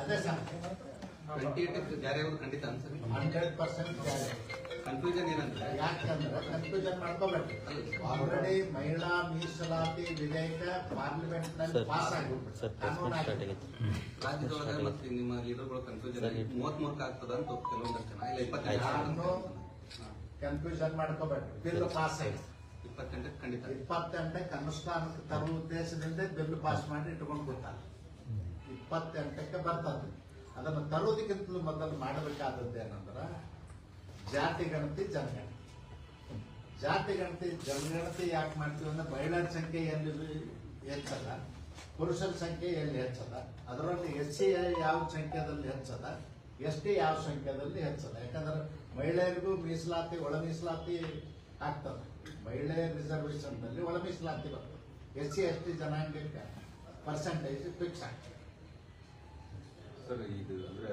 ಅದೇ ಸರ್ 28 ಜಾರಿ ಆಗೋದು ಖಂಡಿತ ಅನ್ಸರಿ 100% ಜಾರಿ. ಕನ್ಫ್ಯೂಷನ್ ಏನಂದ್ರೆ ಯಾಕಂದ್ರೆ ಕನ್ಫ್ಯೂಷನ್ ಮಾಡ್ಕೋಬೇಡ್ರಿ. ಆಲ್ರೆಡಿ ಮಹಿಳಾ ಮೀಸಲಾತಿ ವಿಧೇಯಕ ಪಾರ್ಲಿಮೆಂಟ್ ನಲ್ಲಿ ಪಾಸ್ ಆಗಿಬಿಟ್ಟು ರಾಜ್ಯದೊಳಗೆ ಮತ್ತೆ ನಿಮ್ಮ ಲೀಡರ್ಗಳು ಕನ್ಫ್ಯೂಷನ್ 33 ಆಗ್ತದ ಅಂತ ಕೆಲವೊಂದಷ್ಟು ಜನ ಇಲ್ಲ 28 ಕನ್ಫ್ಯೂಷನ್ ಮಾಡ್ಕೋಬೇಡ್ರಿ. ಬಿಲ್ ಪಾಸ್ ಆಗಿದೆ 28 ಖಂಡಿತ 28ಕ್ಕೆ ಅನುಷ್ಠಾನಕ್ಕೆ ತರುವ ಉದ್ದೇಶದಿಂದ ಬಿಲ್ ಪಾಸ್ ಮಾಡಿ ಇಟ್ಕೊಂಡು ಕೂತಾರೆ. 28ಕ್ಕೆ ಬರ್ತದೆ. ಅದನ್ನು ತರುವುದಕ್ಕಿಂತಲೂ ಮೊದಲು ಮಾಡಬೇಕಾದದ್ದು ಏನಂದ್ರೆ ಜಾತಿ ಗಣತಿ ಜನಗಣತಿ. ಜಾತಿ ಗಣತಿ ಜನಗಣತಿ ಯಾಕೆ ಮಾಡ್ತೀವಿ ಅಂದ್ರೆ ಮಹಿಳೆಯರ ಸಂಖ್ಯೆ ಎಲ್ಲಿ ಹೆಚ್ಚದ, ಪುರುಷರ ಸಂಖ್ಯೆ ಎಲ್ಲಿ ಹೆಚ್ಚದ, ಅದರಲ್ಲಿ SC ಯಾವ ಸಂಖ್ಯೆದಲ್ಲಿ ಹೆಚ್ಚದ, ST ಯಾವ ಸಂಖ್ಯೆದಲ್ಲಿ ಹೆಚ್ಚದ. ಯಾಕಂದ್ರೆ ಮಹಿಳೆಯರಿಗೂ ಮೀಸಲಾತಿ ಒಳ ಮೀಸಲಾತಿ ಆಗ್ತದೆ. ಮಹಿಳೆಯರ ರಿಸರ್ವೇಶನ್ ನಲ್ಲಿ ಒಳ ಮೀಸಲಾತಿ ಬರ್ತದೆ. SC ST ಜನಾಂಗಕ್ಕೆ ಪರ್ಸೆಂಟೇಜ್ ಫಿಕ್ಸ್ ಆಗ್ತದೆ. ಸರ್ ಇದು ಅಂದ್ರೆ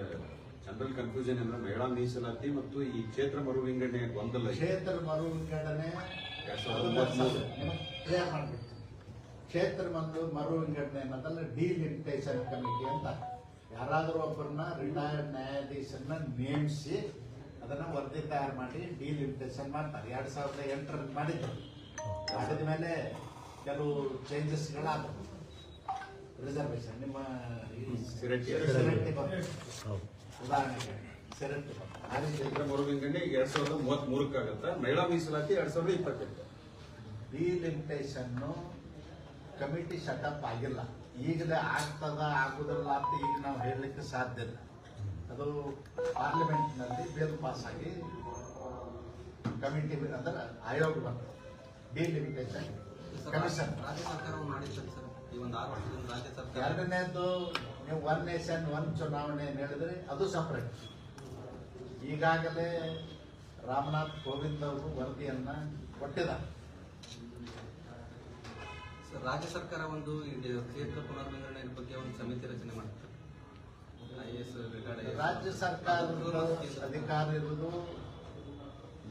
ಜನರಲ್ ಕನ್ಫ್ಯೂಷನ್ ಅಂದ್ರೆ ಮಹಿಳಾ ಮೀಸಲಾತಿ ಮತ್ತು ಈ ಕ್ಷೇತ್ರ ಮರು ವಿಂಗಡಣೆ ಗೊಂದಲ. ಕ್ಷೇತ್ರ ಮರು ವಿಂಗಡಣೆ ಕ್ಲಿಯರ್ ಮಾಡ್ಬಿಡ್ತೀನಿ. ಕ್ಷೇತ್ರ ಮರು ವಿಂಗಡಣೆ ಅನ್ನೋದಲ್ಲ ಡಿಲಿಮಿಟೇಷನ್ ಕಮಿಟಿ ಅಂತ ಯಾರಾದರೂ ಒಬ್ಬರನ್ನ ರಿಟೈರ್ಡ್ ನ್ಯಾಯಾಧೀಶರನ್ನ ನೇಮಿಸಿ ಅದನ್ನ ವರದಿ ತಯಾರು ಮಾಡಿ ಡಿಲಿಮಿಟೇಷನ್ ಮಾಡ್ತಾರೆ. 2008ರಲ್ಲಿ ಮಾಡಿದ್ರು. ಮಾಡಿದ ಮೇಲೆ ಕೆಲವು ಚೇಂಜಸ್ಗಳಾದವು. ರಿಸರ್ವೇಶನ್ ನಿಮ್ಮ ಸಿರಟ್ಟಿ ಉದಾಹರಣೆಗೆ ಸಿರಟ್ಟಿ ಕ್ಷೇತ್ರ ಮರು ವಿಂಗಡಣೆ 2033 ಆಗುತ್ತೆ. ಮಹಿಳಾ ಮೀಸಲಾತಿ 2028. ಡಿಲಿಮಿಟೇಷನ್ ಕಮಿಟಿ ಸೆಟಪ್ ಆಗಿಲ್ಲ. ಈಗಲೇ ಆಗ್ತದ ಆಗುದಿಲ್ಲ ಅಂತ ಈಗ ನಾವು ಹೇಳಲಿಕ್ಕೆ ಸಾಧ್ಯ ಇಲ್ಲ. ಅದು ಪಾರ್ಲಿಮೆಂಟ್ ನಲ್ಲಿ ಬಿಲ್ ಪಾಸ್ ಆಗಿ ಕಮಿಟಿ ಅಂದ್ರೆ ಆಯೋಗ ಬರ್ತದೆ. ಡಿಲಿಮಿಟೇಷನ್ ಕಮಿಷನ್ ರಾಜ್ಯ ಸರ್ಕಾರ ಮಾಡಿತ್ತು ಸರ್. ಈ ಒಂದು 6 ವರ್ಷದಿಂದ ರಾಜ್ಯ ಸರ್ಕಾರ ಎರಡನೇದು ನೀವು 1 ನೇಷನ್ 1 ಚುನಾವಣೆ ಹೇಳಿದ್ರೆ ಅದು ಸಪರೇಟ್. ಈಗಾಗಲೇ ರಾಮನಾಥ್ ಕೋವಿಂದ್ ಅವರು ವರದಿಯನ್ನ ಕೊಟ್ಟಿದ್ದಾರೆ. ಸರ್ ರಾಜ್ಯ ಸರ್ಕಾರ ಒಂದು ಕ್ಷೇತ್ರ ಪುನರ್ವಿಂಗಡಣೆ ಬಗ್ಗೆ ಒಂದು ಸಮಿತಿ ರಚನೆ ಮಾಡುತ್ತೆ. IAS ರಿಟೈರ್ಡ್ ರಾಜ್ಯ ಸರ್ಕಾರದ ಅಧಿಕಾರ ಇರುವುದು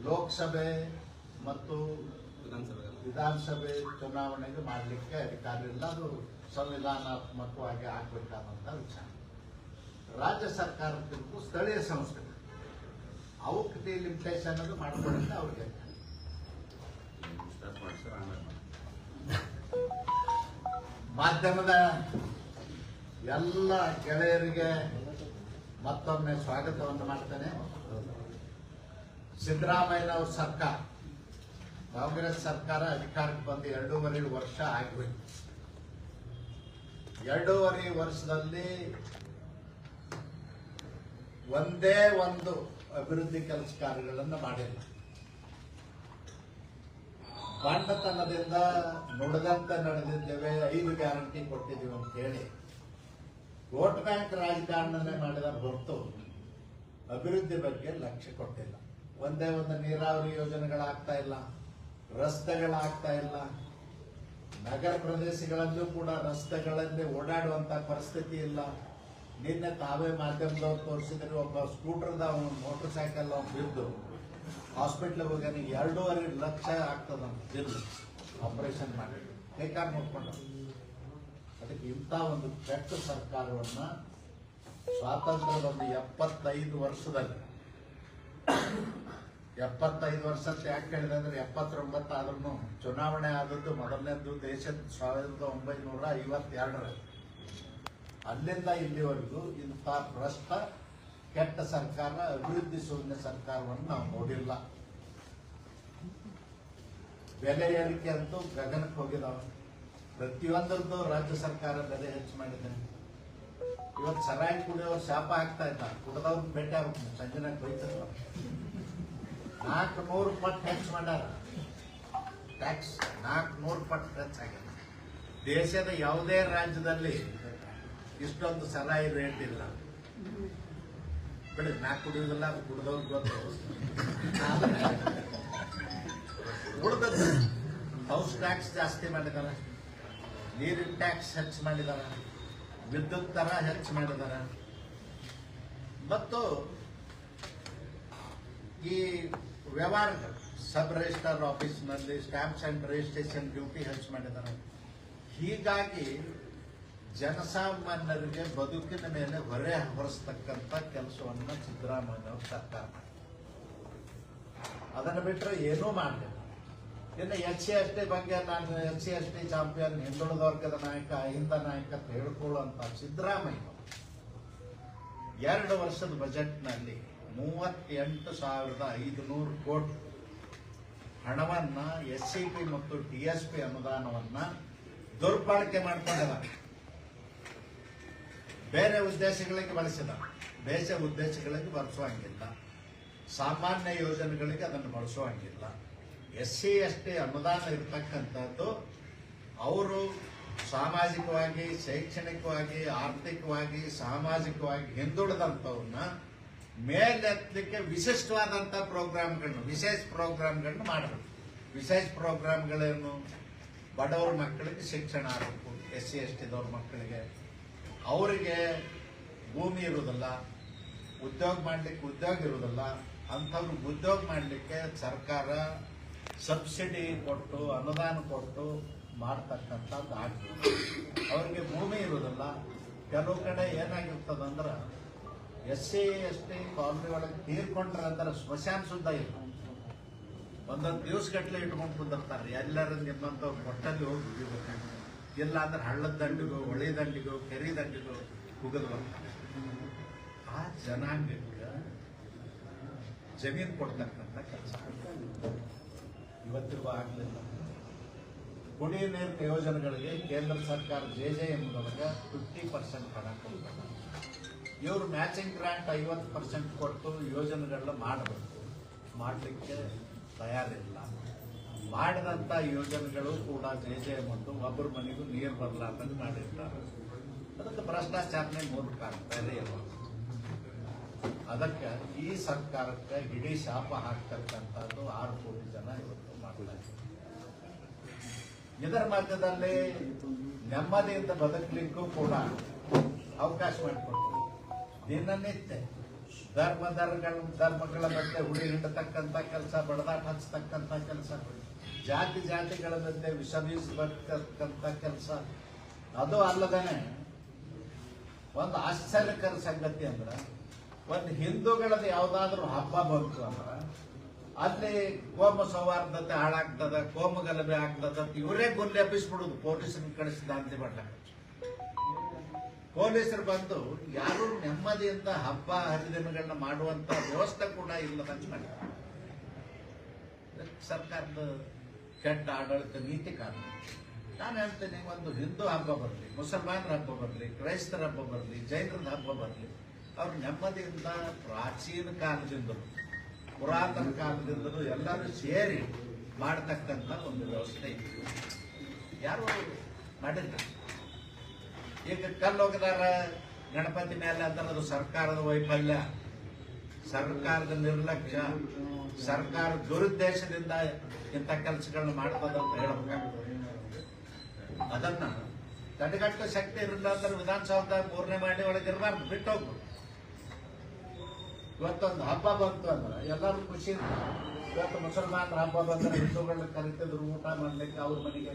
ಲೋಕಸಭೆ ಮತ್ತು ವಿಧಾನಸಭೆ ಚುನಾವಣೆಗೆ ಮಾಡಲಿಕ್ಕೆ ಅಧಿಕಾರ ಇಲ್ಲ. ಅದು ಸಂವಿಧಾನಾತ್ಮಕವಾಗಿ ಆಗ್ಬೇಕಾದಂತ ವಿಚಾರ. ರಾಜ್ಯ ಸರ್ಕಾರಕ್ಕಿಂತ ಸ್ಥಳೀಯ ಸಂಸ್ಥೆ ಅವಕ್ಕೆ ಡಿಲಿಮಿಟೇಷನ್ ಅದು ಮಾಡ್ಕೊಳ್ಳಿಕ್ಕೆ ಅವ್ರಿಗೆ. ಮಾಧ್ಯಮದ ಎಲ್ಲ ಗೆಳೆಯರಿಗೆ ಮತ್ತೊಮ್ಮೆ ಸ್ವಾಗತವನ್ನು ಮಾಡ್ತೇನೆ. ಸಿದ್ದರಾಮಯ್ಯನವ್ರ ಸರ್ಕಾರ, ಕಾಂಗ್ರೆಸ್ ಸರ್ಕಾರ ಅಧಿಕಾರಕ್ಕೆ ಬಂದು 2.5 ವರ್ಷ ಆಗಬೇಕು. 2.5 ವರ್ಷದಲ್ಲಿ ಒಂದೇ ಒಂದು ಅಭಿವೃದ್ಧಿ ಕೆಲಸ ಕಾರ್ಯಗಳನ್ನು ಮಾಡಿಲ್ಲ. ಬಂಡತನದಿಂದ ನುಡಿದಂತೆ ನಡೆದಿದ್ದೇವೆ, 5 ಗ್ಯಾರಂಟಿ ಕೊಟ್ಟಿದ್ದೀವಿ ಅಂತ ಹೇಳಿ ವೋಟ್ ಬ್ಯಾಂಕ್ ರಾಜಕಾರಣನೇ ಮಾಡಿದ ಹೊರತು ಅಭಿವೃದ್ಧಿ ಬಗ್ಗೆ ಲಕ್ಷ್ಯ ಕೊಟ್ಟಿಲ್ಲ. ಒಂದೇ ಒಂದು ನೀರಾವರಿ ಯೋಜನೆಗಳಾಗ್ತಾ ಇಲ್ಲ, ರಸ್ತೆಗಳಾಗ್ತಾ ಇಲ್ಲ. ನಗರ ಪ್ರದೇಶಗಳಲ್ಲೂ ಕೂಡ ರಸ್ತೆಗಳಲ್ಲಿ ಓಡಾಡುವಂತ ಪರಿಸ್ಥಿತಿ ಇಲ್ಲ. ನಿನ್ನೆ ತಾವೇ ಮಾಧ್ಯಮದವ್ರು ತೋರಿಸಿದ್ರೆ ಒಬ್ಬ ಸ್ಕೂಟರ್ದ ಮೋಟರ್ ಸೈಕಲ್ ಬಿದ್ದು ಹಾಸ್ಪಿಟ್ಲ್ ಹೋಗಿ 2.5 ಲಕ್ಷ ಆಗ್ತದಂತ ಬಿಲ್ ಆಪರೇಷನ್ ಮಾಡಿ ಕೈಕಾಲು ಮುಟ್ಕೊಂಡು. ಅದಕ್ಕೆ ಇಂಥ ಒಂದು ಕೆಟ್ಟ ಸರ್ಕಾರವನ್ನ ಸ್ವಾತಂತ್ರ್ಯದ ಒಂದು 75 ವರ್ಷದಲ್ಲಿ 75 ವರ್ಷ ಅಂತ ಯಾಕೆ ಹೇಳಿದೆ ಅಂದ್ರೆ 79 ಆದ್ರೂ ಚುನಾವಣೆ ಆದದ್ದು ಮೊದಲನೇದು ದೇಶದ 1952. ಅಲ್ಲಿಂದ ಇಲ್ಲಿವರೆಗೂ ಇಂಥ ಭ್ರಷ್ಟ ಕೆಟ್ಟ ಸರ್ಕಾರ, ಅಭಿವೃದ್ಧಿ ಶೂನ್ಯ ಸರ್ಕಾರವನ್ನು ನಾವು ನೋಡಿಲ್ಲ. ಬೆಲೆ ಏರಿಕೆ ಅಂತೂ ಗಗನಕ್ಕೆ ಹೋಗಿದಾವೆ. ಪ್ರತಿಯೊಂದರದ್ದು ರಾಜ್ಯ ಸರ್ಕಾರ ಬೆಲೆ ಹೆಚ್ಚು ಮಾಡಿದೆ. ಇವತ್ತು ಸರಾಯಿ ಕುಡಿಯೋರು ಶಾಪ ಆಗ್ತಾ ಇದ್ದಾರೆ. ಕುಡಿದವ್ರ ಭೇಟಿ ಆಗ್ಬೇಕು. ಸಂಜೆನಾಗ ಬೈತಾರೆ 400 ಪಟ್ಟು ಹೆಚ್ಚು ಮಾಡ್ಯಾರ. ಟ್ಯಾಕ್ಸ್ 400 ಪಟ್ಟು ಹೆಚ್ಚಾಗಿದೆ. ದೇಶದ ಯಾವುದೇ ರಾಜ್ಯದಲ್ಲಿ ಇಷ್ಟೊಂದು ಸರಾಯಿ ರೇಟ್ ಇಲ್ಲ. ಬಿಡಿ, ನಾ ಕುಡಿಯೋದಿಲ್ಲ, ಅದು ಕುಡಿದವ್ರು ಗೊತ್ತು. ಉಳಿದದ್ದು ಹೌಸ್ ಟ್ಯಾಕ್ಸ್ ಜಾಸ್ತಿ ಮಾಡಿದಾರೆ, ನೀರಿನ ಟ್ಯಾಕ್ಸ್ ಹೆಚ್ಚು ಮಾಡಿದಾರೆ, ವಿದ್ಯುತ್ ದರ ಹೆಚ್ಚು ಮಾಡಿದಾರೆ, ಮತ್ತು ಈ ವ್ಯವಹಾರಗಳು ಸಬ್ ರಿಜಿಸ್ಟರ್ ಆಫೀಸ್ನಲ್ಲಿ ಸ್ಟ್ಯಾಂಪ್ಸ್ ಅಂಡ್ ರಿಜಿಸ್ಟ್ರೇಷನ್ ಡ್ಯೂಟಿ ಹೆಚ್ಚು ಮಾಡಿದ್ದಾರೆ. ಹೀಗಾಗಿ ಜನಸಾಮಾನ್ಯರಿಗೆ ಬದುಕಿನ ಮೇಲೆ ಹೊರೆ ಹೊರಿಸ್ತಕ್ಕಂಥ ಕೆಲಸವನ್ನ ಸಿದ್ದರಾಮಯ್ಯ ಅವರು ಸರ್ಕಾರ ಮಾಡಿದ್ರು. ಅದನ್ನು ಬಿಟ್ಟರೆ ಏನೂ ಮಾಡಲಿಲ್ಲ. ಇನ್ನು SC/ST ಬಗ್ಗೆ ನಾನು SC/ST ಚಾಂಪಿಯನ್, ಹಿಂದುಳಿದ ವರ್ಗದ ನಾಯಕ, ಅಹಿಂದ ನಾಯಕ ಅಂತ ಹೇಳ್ಕೊಳ್ಳುವಂತ ಸಿದ್ದರಾಮಯ್ಯ 2 ವರ್ಷದ ಬಜೆಟ್ನಲ್ಲಿ 38,500 ಕೋಟಿ ಹಣವನ್ನ SCP ಮತ್ತು TSP ಅನುದಾನವನ್ನ ದುರ್ಬಳಕೆ ಮಾಡಿಕೊಂಡಿದ್ದಾರೆ. ಬೇರೆ ಉದ್ದೇಶಗಳಿಗೆ ಬಳಸಿದ, ಬೇರೆ ಉದ್ದೇಶಗಳಿಗೆ ಬಳಸುವಂಗಿಲ್ಲ, ಸಾಮಾನ್ಯ ಯೋಜನೆಗಳಿಗೆ ಅದನ್ನು ಬಳಸುವಂಗಿಲ್ಲ. SC/ST ಅನುದಾನ ಇರ್ತಕ್ಕಂಥದ್ದು ಅವರು ಸಾಮಾಜಿಕವಾಗಿ, ಶೈಕ್ಷಣಿಕವಾಗಿ, ಆರ್ಥಿಕವಾಗಿ, ಸಾಮಾಜಿಕವಾಗಿ ಹಿಂದುಳಿದಂಥವ್ರನ್ನ ಮೇಲೆತ್ತಲಿಕ್ಕೆ ವಿಶಿಷ್ಟವಾದಂಥ ಪ್ರೋಗ್ರಾಮ್ಗಳನ್ನು, ವಿಶೇಷ ಪ್ರೋಗ್ರಾಮ್ಗಳನ್ನು ಮಾಡಬೇಕು. ವಿಶೇಷ ಪ್ರೋಗ್ರಾಮ್ಗಳೇನು? ಬಡವರ ಮಕ್ಕಳಿಗೆ ಶಿಕ್ಷಣ ಆಗಬೇಕು, SC/STದವ್ರ ಮಕ್ಕಳಿಗೆ. ಅವರಿಗೆ ಭೂಮಿ ಇರುವುದಿಲ್ಲ, ಉದ್ಯೋಗ ಮಾಡಲಿಕ್ಕೆ ಉದ್ಯೋಗ ಇರುವುದಿಲ್ಲ, ಅಂಥವ್ರಿಗೆ ಉದ್ಯೋಗ ಮಾಡಲಿಕ್ಕೆ ಸರ್ಕಾರ ಸಬ್ಸಿಡಿ ಕೊಟ್ಟು, ಅನುದಾನ ಕೊಟ್ಟು ಮಾಡ್ತಕ್ಕಂಥದ್ದು ಆಗ್ತದೆ. ಅವರಿಗೆ ಭೂಮಿ ಇರುವುದಿಲ್ಲ. ಕೆಲವು ಕಡೆ ಏನಾಗಿರ್ತದಂದ್ರೆ SC/ST ಕಾಲನಿ ಒಳಗೆ ತೀರ್ಕೊಂಡ್ರೆ ಅಂದ್ರೆ ಸ್ಮಶಾನ ಸುದ್ದ ಇಲ್ಲ. ಒಂದೊಂದು ದಿವಸಗಟ್ಟಲೆ ಇಟ್ಕೊಂಡು ಕುಂದಿರ್ತಾರೆ. ಎಲ್ಲರೂ ನಿಮ್ಮಂತ ಕೊಟ್ಟಲ್ಲಿ ಹೋಗಿ ಹುಗಿಬೇಕು, ಇಲ್ಲ ಅಂದ್ರೆ ಹಳ್ಳದ ದಂಡಿಗೋ, ಹೊಳಿ ದಂಡಿಗೋ, ಕೆರೆ ದಂಡಿಗೋ ಹುಗಿದು ಬರ್ತಾರೆ. ಆ ಜನಾಂಗಕ್ಕೆ ಜಮೀನು ಕೊಡ್ತಕ್ಕಂಥ ಕೆಲಸ ಇವತ್ತಿಗೂ ಆಗಲಿಲ್ಲ. ಕುಡಿಯ ನೀರಿನ ಯೋಜನೆಗಳಿಗೆ ಕೇಂದ್ರ ಸರ್ಕಾರ JJMದೊಳಗೆ 50% ಹಣ ಕೊಡ್ತಾರೆ. ಇವರು ಮ್ಯಾಚಿಂಗ್ ಗ್ರಾಂಟ್ 50% ಕೊಟ್ಟು ಯೋಜನೆಗಳನ್ನ ಮಾಡಬೇಕು, ಮಾಡಲಿಕ್ಕೆ ತಯಾರಿಲ್ಲ. ಮಾಡಿದಂಥ ಯೋಜನೆಗಳು ಕೂಡ JJM ಮತ್ತು ಒಬ್ಬರ ಮನೆಗೂ ನೀರು ಬರಲಾರ್ದಂಗೆ ಮಾಡಿರ್ತಾರೆ. ಅದಕ್ಕೆ ಭ್ರಷ್ಟಾಚಾರನೇ ಮೂಲ ಕಾರಣ, ಬೇರೆ ಇಲ್ಲ. ಅದಕ್ಕೆ ಈ ಸರ್ಕಾರಕ್ಕೆ ಇಡೀ ಶಾಪ ಹಾಕ್ತಕ್ಕಂಥದ್ದು 6 ಕೋಟಿ ಜನ ಇವತ್ತು ಮಾಡ್ತಾರೆ. ಇದರ ಮಧ್ಯದಲ್ಲಿ ನೆಮ್ಮದಿಯಿಂದ ಬದುಕಲಿಕ್ಕೂ ಕೂಡ ಅವಕಾಶ ಮಾಡಿಕೊಡ್ತೀವಿ. ದಿನನಿತ್ಯ ಧರ್ಮಗಳ ಮಧ್ಯೆ ಹುಡಿ ಹಿಂಡತಕ್ಕಂಥ ಕೆಲಸ, ಬಡದಾಟ ಹಚ್ಚತಕ್ಕಂಥ ಕೆಲಸ, ಜಾತಿಗಳ ಮಧ್ಯೆ ವಿಷ ಬೀಸತಕ್ಕಂಥ ಕೆಲಸ. ಅದು ಅಲ್ಲದೇನೆ ಒಂದು ಆಶ್ಚರ್ಯಕರ ಸಂಗತಿ ಅಂದ್ರೆ, ಒಂದು ಹಿಂದೂಗಳದ್ದು ಯಾವ್ದಾದ್ರು ಹಬ್ಬ ಬಂತು ಅಂದ್ರೆ ಅಲ್ಲಿ ಕೋಮ ಸೌಹಾರ್ದತೆ ಹಾಳಾಗ್ತದ, ಕೋಮ ಗಲಭೆ ಆಗ್ತದ, ಇವರೇ ಗುಲ್ಲಿ ಹಬ್ಬಿಸ್ಬಿಡುದು. ಪೊಲೀಸರನ್ನ ಕಳಿಸಿ ದಾಂಧಲೆ ಮಾಡ್ಲಕ್ಕ ಪೊಲೀಸರು ಬಂದು ಯಾರು ನೆಮ್ಮದಿಯಿಂದ ಹಬ್ಬ ಹರಿದಿನಗಳನ್ನ ಮಾಡುವಂತ ವ್ಯವಸ್ಥೆ ಕೂಡ ಇಲ್ಲದಂಗೆ ಮಾಡ್ತಾರೆ. ಸರ್ಕಾರದ ಕೆಟ್ಟ ಆಡಳಿತ ನೀತಿ ಕಾರಣ. ನಾನು ಹೇಳ್ತೇನೆ, ಒಂದು ಹಿಂದೂ ಹಬ್ಬ ಬರಲಿ, ಮುಸಲ್ಮಾನರ ಹಬ್ಬ ಬರಲಿ, ಕ್ರೈಸ್ತರ ಹಬ್ಬ ಬರಲಿ, ಜೈನರದ ಹಬ್ಬ ಬರಲಿ, ಅವ್ರು ನೆಮ್ಮದಿಯಿಂದ ಪ್ರಾಚೀನ ಕಾಲದಿಂದಲೂ, ಪುರಾತನ ಕಾಲದಿಂದಲೂ ಎಲ್ಲರೂ ಸೇರಿ ಮಾಡತಕ್ಕಂಥ ಒಂದು ವ್ಯವಸ್ಥೆ ಇತ್ತು. ಯಾರು ಮಾಡಿಲ್ಲ. ಈಗ ಕಲ್ಲೊಗದಾರ ಗಣಪತಿ ಮೇಲೆ ಅಂತ ಅದು ಸರ್ಕಾರದ ವೈಫಲ್ಯ, ಸರ್ಕಾರದ ನಿರ್ಲಕ್ಷ್ಯ, ಸರ್ಕಾರ ದುರುದ್ದೇಶದಿಂದ ಇಂಥ ಕೆಲಸಗಳನ್ನ ಮಾಡ್ತದಂತ ಹೇಳಬೇಕಾಗ್ತದೆ. ಅದನ್ನ ತಡೆಗಟ್ಟುವ ಶಕ್ತಿ ಇರಲಿಲ್ಲ ಅಂದ್ರೆ ವಿಧಾನಸೌಧ 3ನೇ ಮಹಡಿ ಒಳಗೆ ಇರಬಾರ್ದು, ಬಿಟ್ಟು ಹೋಗ್ಬೋದು. ಇವತ್ತೊಂದು ಹಬ್ಬ ಬಂತು ಅಂದ್ರೆ ಎಲ್ಲರೂ ಖುಷಿಯಿಂದ, ಇವತ್ತು ಮುಸಲ್ಮಾನರ ಹಬ್ಬ ಬಂದ್ರೆ ಹಿಂದೂಗಳನ್ನ ಕರಿತಿದ್ರು ಊಟ ಮಾಡ್ಲಿಕ್ಕೆ ಅವ್ರ ಮನೆಗೆ,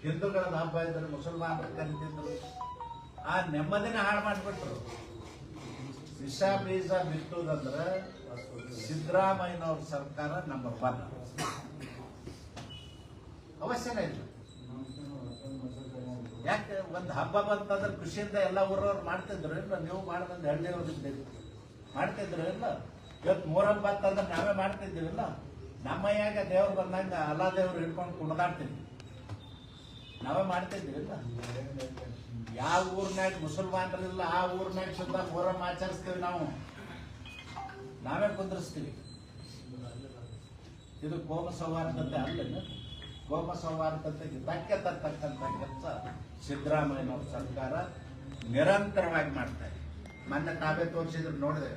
ಹಿಂದೂಗಳ ಹಬ್ಬ ಇದ್ರೆ ಮುಸಲ್ಮಾನರು ಕರಿತಿದ್ರು. ಆ ನೆಮ್ಮದಿನ ಹಾಳು ಮಾಡಿಬಿಟ್ರು. ವಿಷ ಬೀಜ ಬಿತ್ತುದಂದ್ರೆ ಸಿದ್ದರಾಮಯ್ಯನವ್ರ ಸರ್ಕಾರ ನಂಬರ್ 1. ಅವಶ್ಯನೇ ಇಲ್ಲ. ಯಾಕೆ ಒಂದು ಹಬ್ಬ ಬಂತಂದ್ರೆ ಖುಷಿಯಿಂದ ಎಲ್ಲ ಊರವ್ರು ಮಾಡ್ತಿದ್ರು ಇಲ್ಲ? ನೀವು ಮಾಡದಂದ್ರೆ ಹಳ್ಳಿಯವ್ರು ಇದ್ದೀರಿ, ಮಾಡ್ತಿದ್ರು ಇಲ್ಲ? ಇವತ್ತು ಮೊಹರಂ ಬಂತಂದ್ರೆ ನಾವೇ ಮಾಡ್ತಿದ್ದೀವಿಲ್ಲ? ನಮ್ಮಯ್ಯಾಗ ದೇವ್ರು ಬಂದಂಗ ಅಲ್ಲಾ ದೇವ್ರು ಹಿಡ್ಕೊಂಡು ಕುಣಿದಾಡ್ತಿದ್ವಿ, ನಾವೇ ಮಾಡ್ತಿದ್ದೀವಿಲ್ಲ? ಯಾವ ಊರ್ನಾಗ ಮುಸಲ್ಮಾನರಿಲ್ಲ ಆ ಊರ್ನಾಗ ಸುತ್ತ ಮೊಹರಂ ಆಚರಿಸ್ತೀವಿ, ನಾವೇ ಕುಂದ್ರಿಸ್ತೀವಿ. ಇದು ಕೋಮ ಸೌಹಾರ್ದತೆ ಅಲ್ಲ. ಕೋಮ ಸೌಹಾರ್ದತೆಗೆ ಧಕ್ಕೆ ತರ್ತಕ್ಕಂಥ ಕೆಲಸ ಸಿದ್ದರಾಮಯ್ಯನವ್ರ ಸರ್ಕಾರ ನಿರಂತರವಾಗಿ ಮಾಡ್ತಾ ಇದೆ. ಮೊನ್ನೆ ತಾವೇ ತೋರಿಸಿದ್ರು, ನೋಡಿದೆ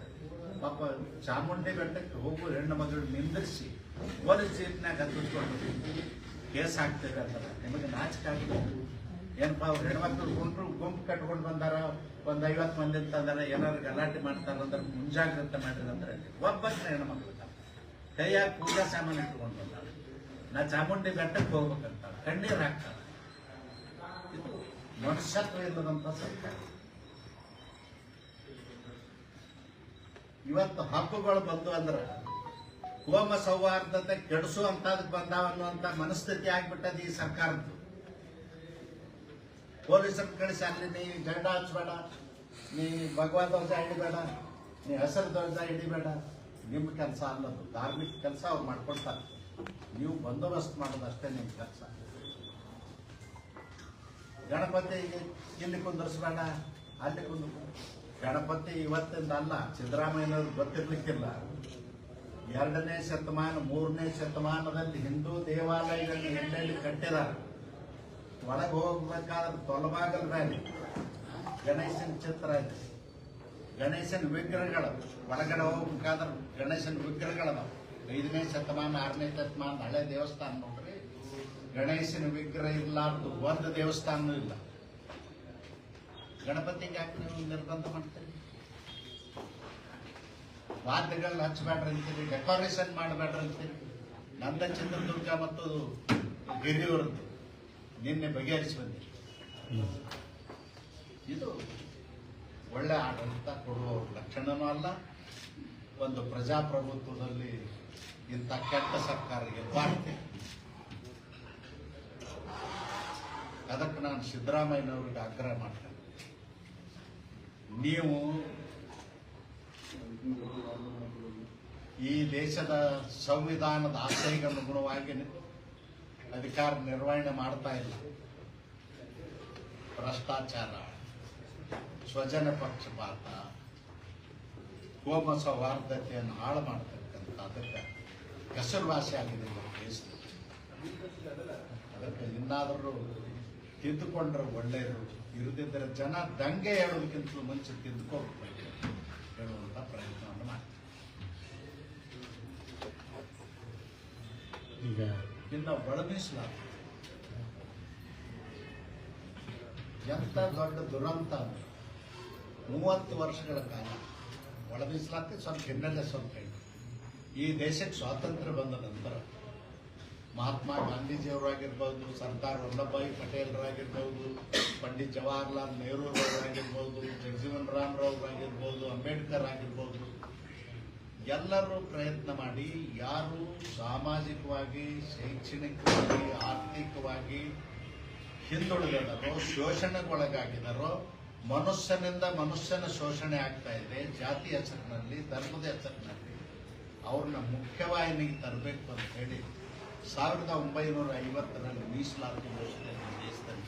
ಪಾಪ ಚಾಮುಂಡಿ ಬೆಟ್ಟಕ್ಕೆ ಹೋಗು ಹೆಣ್ಣು ಮಗಳು ನಿಂದಿರಿಸಿ ಪೊಲೀಸ್ ಜೀಪ್ನಾಗ ಹತ್ತಿಸ್ಕೊಂಡು ಕೇಸ್ ಹಾಕ್ತೇವೆ ಅಂತಾರೆ. ನಿಮಗೆ ನಾಚಿಕೆ ಆಗಿದೆ ಏನಪ್ಪ? ಅವ್ರು ಹೆಣ್ಮಕ್ಳು ಗುಂಪು ಕಟ್ಕೊಂಡು ಬಂದಾರ, ಒಂದು 50 ಮಂದಿ ಅಂತಂದಾರ, ಏನಾದ್ರು ಗಲಾಟೆ ಮಾಡ್ತಾರಂದ್ರೆ ಮುಂಜಾಗ್ರತೆ ಮಾಡಿರಂದ್ರೆ ಒಬ್ಬಕ್ಕೆ ಹೆಣ್ಮಕ್ಳು ಕೈಯಾಗ ಪೂಜಾ ಸಾಮಾನು ಇಟ್ಕೊಂಡು ಬಂದಾರ. ನಾ ಚಾಮುಂಡಿ ಬೆಟ್ಟಕ್ಕೆ ಹೋಗ್ಬೇಕಂತ ಕಣ್ಣೀರು ಹಾಕ್ತಾರೆ. ಇದು ಮನುಷ್ಯತ್ವ ಇಲ್ಲದಂತ ಸರ್ಕಾರ. ಇವತ್ತು ಹಬ್ಬಗಳು ಬಂದು ಅಂದ್ರೆ ಕೋಮ ಸೌಹಾರ್ದತೆ ಕೆಡಿಸುವಂತದಕ್ಕೆ ಬಂದಾವ ಅನ್ನುವಂತ ಮನಸ್ಥಿತಿ ಆಗ್ಬಿಟ್ಟದ ಈ ಸರ್ಕಾರದ್ದು. ಪೊಲೀಸರ ಕಳಿಸಿ ಅಲ್ಲಿ ನೀ ಜೆಂಡ ಹಚ್ಚಬೇಡ, ನೀ ಭಗವಾ ಧ್ವಜ ಹಿಡಿಬೇಡ, ನೀ ಹಸಿರು ಧ್ವಜ ಹಿಡಿಬೇಡ, ನಿಮ್ಮ ಕೆಲಸ ಅನ್ನೋದು ಧಾರ್ಮಿಕ ಕೆಲಸ ಅವ್ರು ಮಾಡ್ಕೊಳ್ತಾರೆ. ನೀವು ಬಂದೋಬಸ್ತ್ ಮಾಡೋದಷ್ಟೇ ನಿಮ್ಮ ಕೆಲಸ. ಗಣಪತಿ ಇಲ್ಲಿ ಕುಂದರ್ಸ್ಬೇಡ, ಅಲ್ಲಿ ಗಣಪತಿ ಇವತ್ತಿಂದ ಅಲ್ಲ, ಸಿದ್ದರಾಮಯ್ಯನವ್ರಿಗೆ ಗೊತ್ತಿರ್ಲಿಕ್ಕಿಲ್ಲ. 2ನೇ ಶತಮಾನ 3ನೇ ಶತಮಾನದಲ್ಲಿ ಹಿಂದೂ ದೇವಾಲಯಗಳನ್ನು ಎಲ್ಲೆಲ್ಲಿ ಕಟ್ಟಿದ್ದಾರೆ. ಒಳಗೆ ಹೋಗ್ಬೇಕಾದ್ರೆ ತೊಲಬಾಗಲ್ ಮೇಲೆ ಗಣೇಶನ ಚಿತ್ರ ಇದೆ, ಗಣೇಶನ ವಿಗ್ರಹಗಳು. ಒಳಗಡೆ ಹೋಗ್ಬೇಕಾದ್ರೆ ಗಣೇಶನ ವಿಗ್ರಹಗಳದಾವ. 5ನೇ ಶತಮಾನ 6ನೇ ಶತಮಾನ ಹಳೆ ದೇವಸ್ಥಾನ ನೋಡ್ರಿ, ಗಣೇಶನ ವಿಗ್ರಹ ಇರ್ಲಾರ್ದು ಒಂದು ದೇವಸ್ಥಾನನೂ ಇಲ್ಲ. ಗಣಪತಿಗೆ ಯಾಕೆ ನೀವು ನಿರ್ಬಂಧ ಮಾಡ್ತೀರಿ? ವಾದ್ಯಗಳನ್ನ ಹಚ್ಚಬೇಡ್ರಿ ಅಂತೀರಿ, ಡೆಕೋರೇಷನ್ ಮಾಡಬೇಡ್ರಿ ಅಂತೀರಿ. ನಂದ ಚಿತ್ರದುರ್ಗ ಮತ್ತು ಗಿರಿಯವರದ್ದು ನಿನ್ನೆ ಬಗೆಹರಿಸಿ ಬಂದಿರಿ. ಇದು ಒಳ್ಳೆ ಆಡಳಿತ ಕೊಡುವ ಲಕ್ಷಣನೂ ಅಲ್ಲ. ಒಂದು ಪ್ರಜಾಪ್ರಭುತ್ವದಲ್ಲಿ ಇಂಥ ಕೆಟ್ಟ ಸರ್ಕಾರ ಇರಬಾರ್ದು. ಅದಕ್ಕೆ ನಾನು ಸಿದ್ದರಾಮಯ್ಯನವ್ರಿಗೆ ಆಗ್ರಹ ಮಾಡ್ತೇನೆ, ನೀವು ಈ ದೇಶದ ಸಂವಿಧಾನದ ಆಶಯಕ್ಕೆ ಅನುಗುಣವಾಗಿ ಅಧಿಕಾರ ನಿರ್ವಹಣೆ ಮಾಡ್ತಾ ಇಲ್ಲ. ಭ್ರಷ್ಟಾಚಾರ, ಸ್ವಜನ ಪಕ್ಷಪಾತ, ಕೋಮ ಸೌಹಾರ್ದತೆಯನ್ನು ಹಾಳು ಮಾಡ್ತಕ್ಕಂಥ ಅದಕ್ಕೆ ಹೆಸರುವಾಸಿ ಆಗಿದೆ ದೇಶದಲ್ಲಿ. ಅದಕ್ಕೆ ಇನ್ನಾದರೂ ತಿದ್ದುಕೊಂಡ್ರೆ ಒಳ್ಳೆಯದು, ಇರದಿದ್ದರೆ ಜನ ದಂಗೆ ಹೇಳೋದಕ್ಕಿಂತಲೂ ಮುಂಚೆ ತಿದ್ದುಕೋಬೇಕು ಹೇಳುವಂಥ ಪ್ರಯತ್ನವನ್ನು ಮಾಡ್ತಾರೆ. ಈಗ ಇನ್ನು ಒಳಮೀಸಲಾತಿ ಎಂತ ದೊಡ್ಡ ದುರಂತ. 30 ವರ್ಷಗಳ ಕಾಲ ಒಳಮೀಸಲಾತಿ ಸ್ವಲ್ಪ ಹಿನ್ನೆಲೆ ಸ್ವಲ್ಪ ಇದೆ. ಈ ದೇಶಕ್ಕೆ ಸ್ವಾತಂತ್ರ್ಯ ಬಂದ ನಂತರ ಮಹಾತ್ಮ ಗಾಂಧೀಜಿಯವರಾಗಿರ್ಬೋದು, ಸರ್ದಾರ್ ವಲ್ಲಭಭಾಯಿ ಪಟೇಲ್ರಾಗಿರ್ಬೋದು, ಪಂಡಿತ್ ಜವಾಹರ್ಲಾಲ್ ನೆಹರೂರವರಾಗಿರ್ಬೋದು, ಜಗಜೀವನ್ ರಾಮ್ರವರಾಗಿರ್ಬೋದು, ಅಂಬೇಡ್ಕರ್ ಆಗಿರ್ಬೋದು, ಎಲ್ಲರೂ ಪ್ರಯತ್ನ ಮಾಡಿ ಯಾರು ಸಾಮಾಜಿಕವಾಗಿ, ಶೈಕ್ಷಣಿಕವಾಗಿ, ಆರ್ಥಿಕವಾಗಿ ಹಿಂದುಳಿದಿದ್ದಾರೋ, ಶೋಷಣೆಗೊಳಗಾಗಿದ್ದಾರೋ, ಮನುಷ್ಯನಿಂದ ಮನುಷ್ಯನ ಶೋಷಣೆ ಆಗ್ತಾ ಇದೆ, ಜಾತಿ ಹೆಸರಿನಲ್ಲಿ, ಧರ್ಮದ ಹೆಸರಿನಲ್ಲಿ ಅವ್ರನ್ನ ಮುಖ್ಯವಾಹಿನಿಗೆ ತರಬೇಕು ಅಂತ ಹೇಳಿ 1950ರಲ್ಲಿ ಮೀಸಲಾತಿ ಯೋಜನೆಯನ್ನು ದೇಶದಲ್ಲಿ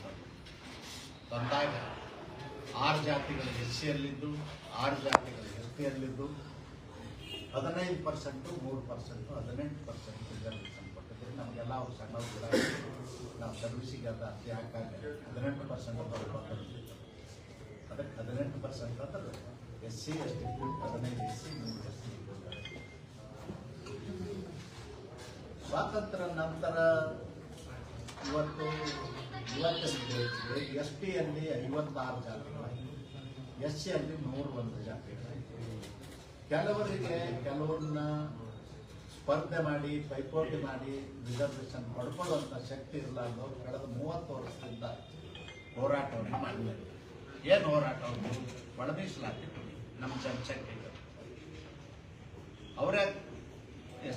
ತಂದಾಗ 6 ಜಾತಿಗಳ SC-ಯಲ್ಲಿದ್ದು, 6 ಜಾತಿಗಳ ST-ಯಲ್ಲಿದ್ದು 15%, 3%, 18% ರಿಸರ್ವೇಷನ್ ಕೊಟ್ಟಿದ್ರೆ ನಮಗೆಲ್ಲ ಅವ್ರು ಸಣ್ಣವ್ರು ಕೂಡ ನಾವು ಸರ್ವಿಸಿಗೆ ಅದು ಅರ್ಜಿ ಹಾಕಾಗ 18% ಬರ್ತದೆ. ಅದಕ್ಕೆ 18% ಅಂದ್ರೆ SC ST 15 SC 3 ST. ಸ್ವಾತಂತ್ರ್ಯ ನಂತರ ST-ಯಲ್ಲಿ 56 ಜಾತಿಗಳಾಗಿವೆ, SC-ಯಲ್ಲಿ 101 ಜಾತಿಗಳಾಗಿವೆ. ಕೆಲವ್ರನ್ನ ಸ್ಪರ್ಧೆ ಮಾಡಿ ಪೈಪೋಟಿ ಮಾಡಿ ರಿಸರ್ವೇಷನ್ ಪಡ್ಕೊಳ್ಳುವಂಥ ಶಕ್ತಿ ಇರಲಾರ್ದವ್ರು ಕಳೆದ 30 ವರ್ಷದಿಂದ ಹೋರಾಟವನ್ನು ಮಾಡಬೇಕು. ಏನು ಹೋರಾಟವನ್ನು? ಒಳಮೀಸಲಾತಿ ನಮ್ಮ ಜನಸಂಖ್ಯೆಗೆ. ಅವರೇ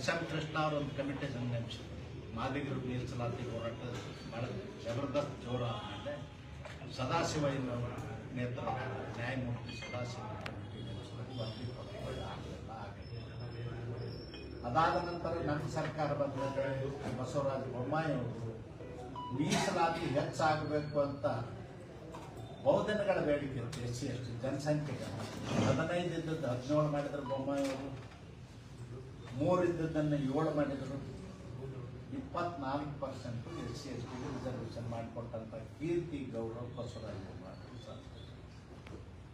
SM ಕೃಷ್ಣ ಅವರೊಂದು ಕಮಿಟಿಯನ್ನು ನೇಮಿಸಿದ್ರು. ಮಾದಿಗರು ಮೀಸಲಾತಿ ಹೋರಾಟ ಭಾಳ ಜಬರ್ದಸ್ತ್ ಜೋರ ಆದಮೇಲೆ ಸದಾಶಿವಯ್ಯನವರ ನೇತೃತ್ವದ ನ್ಯಾಯಮೂರ್ತಿ ಸದಾಶಿವ ಕಮಿಟಿ ನೇಮಿಸಿದ್ರು. ಅದಾದ ನಂತರ ನಮ್ಮ ಸರ್ಕಾರ ಬಂದ ಬಸವರಾಜ ಬೊಮ್ಮಾಯಿ ಅವರು ಮೀಸಲಾತಿ ಹೆಚ್ಚಾಗಬೇಕು ಅಂತ ಬಹುದಿನಗಳ ಬೇಡಿಕೆ ಇತ್ತು. SC ST ಜನಸಂಖ್ಯೆಗೆ 15 ಇದ್ದದ್ದು 17 ಮಾಡಿದ್ರು ಬೊಮ್ಮಾಯಿ ಅವರು, 3 ಇದ್ದದ್ದನ್ನು 7 ಮಾಡಿದರು. 24% SC ST ರಿಸರ್ವೇಷನ್ ಮಾಡಿಕೊಟ್ಟಂತ ಕೀರ್ತಿ ಗೌರವ ಬಸವರಾಜ ಬೊಮ್ಮಾಯಿ ಸರ್.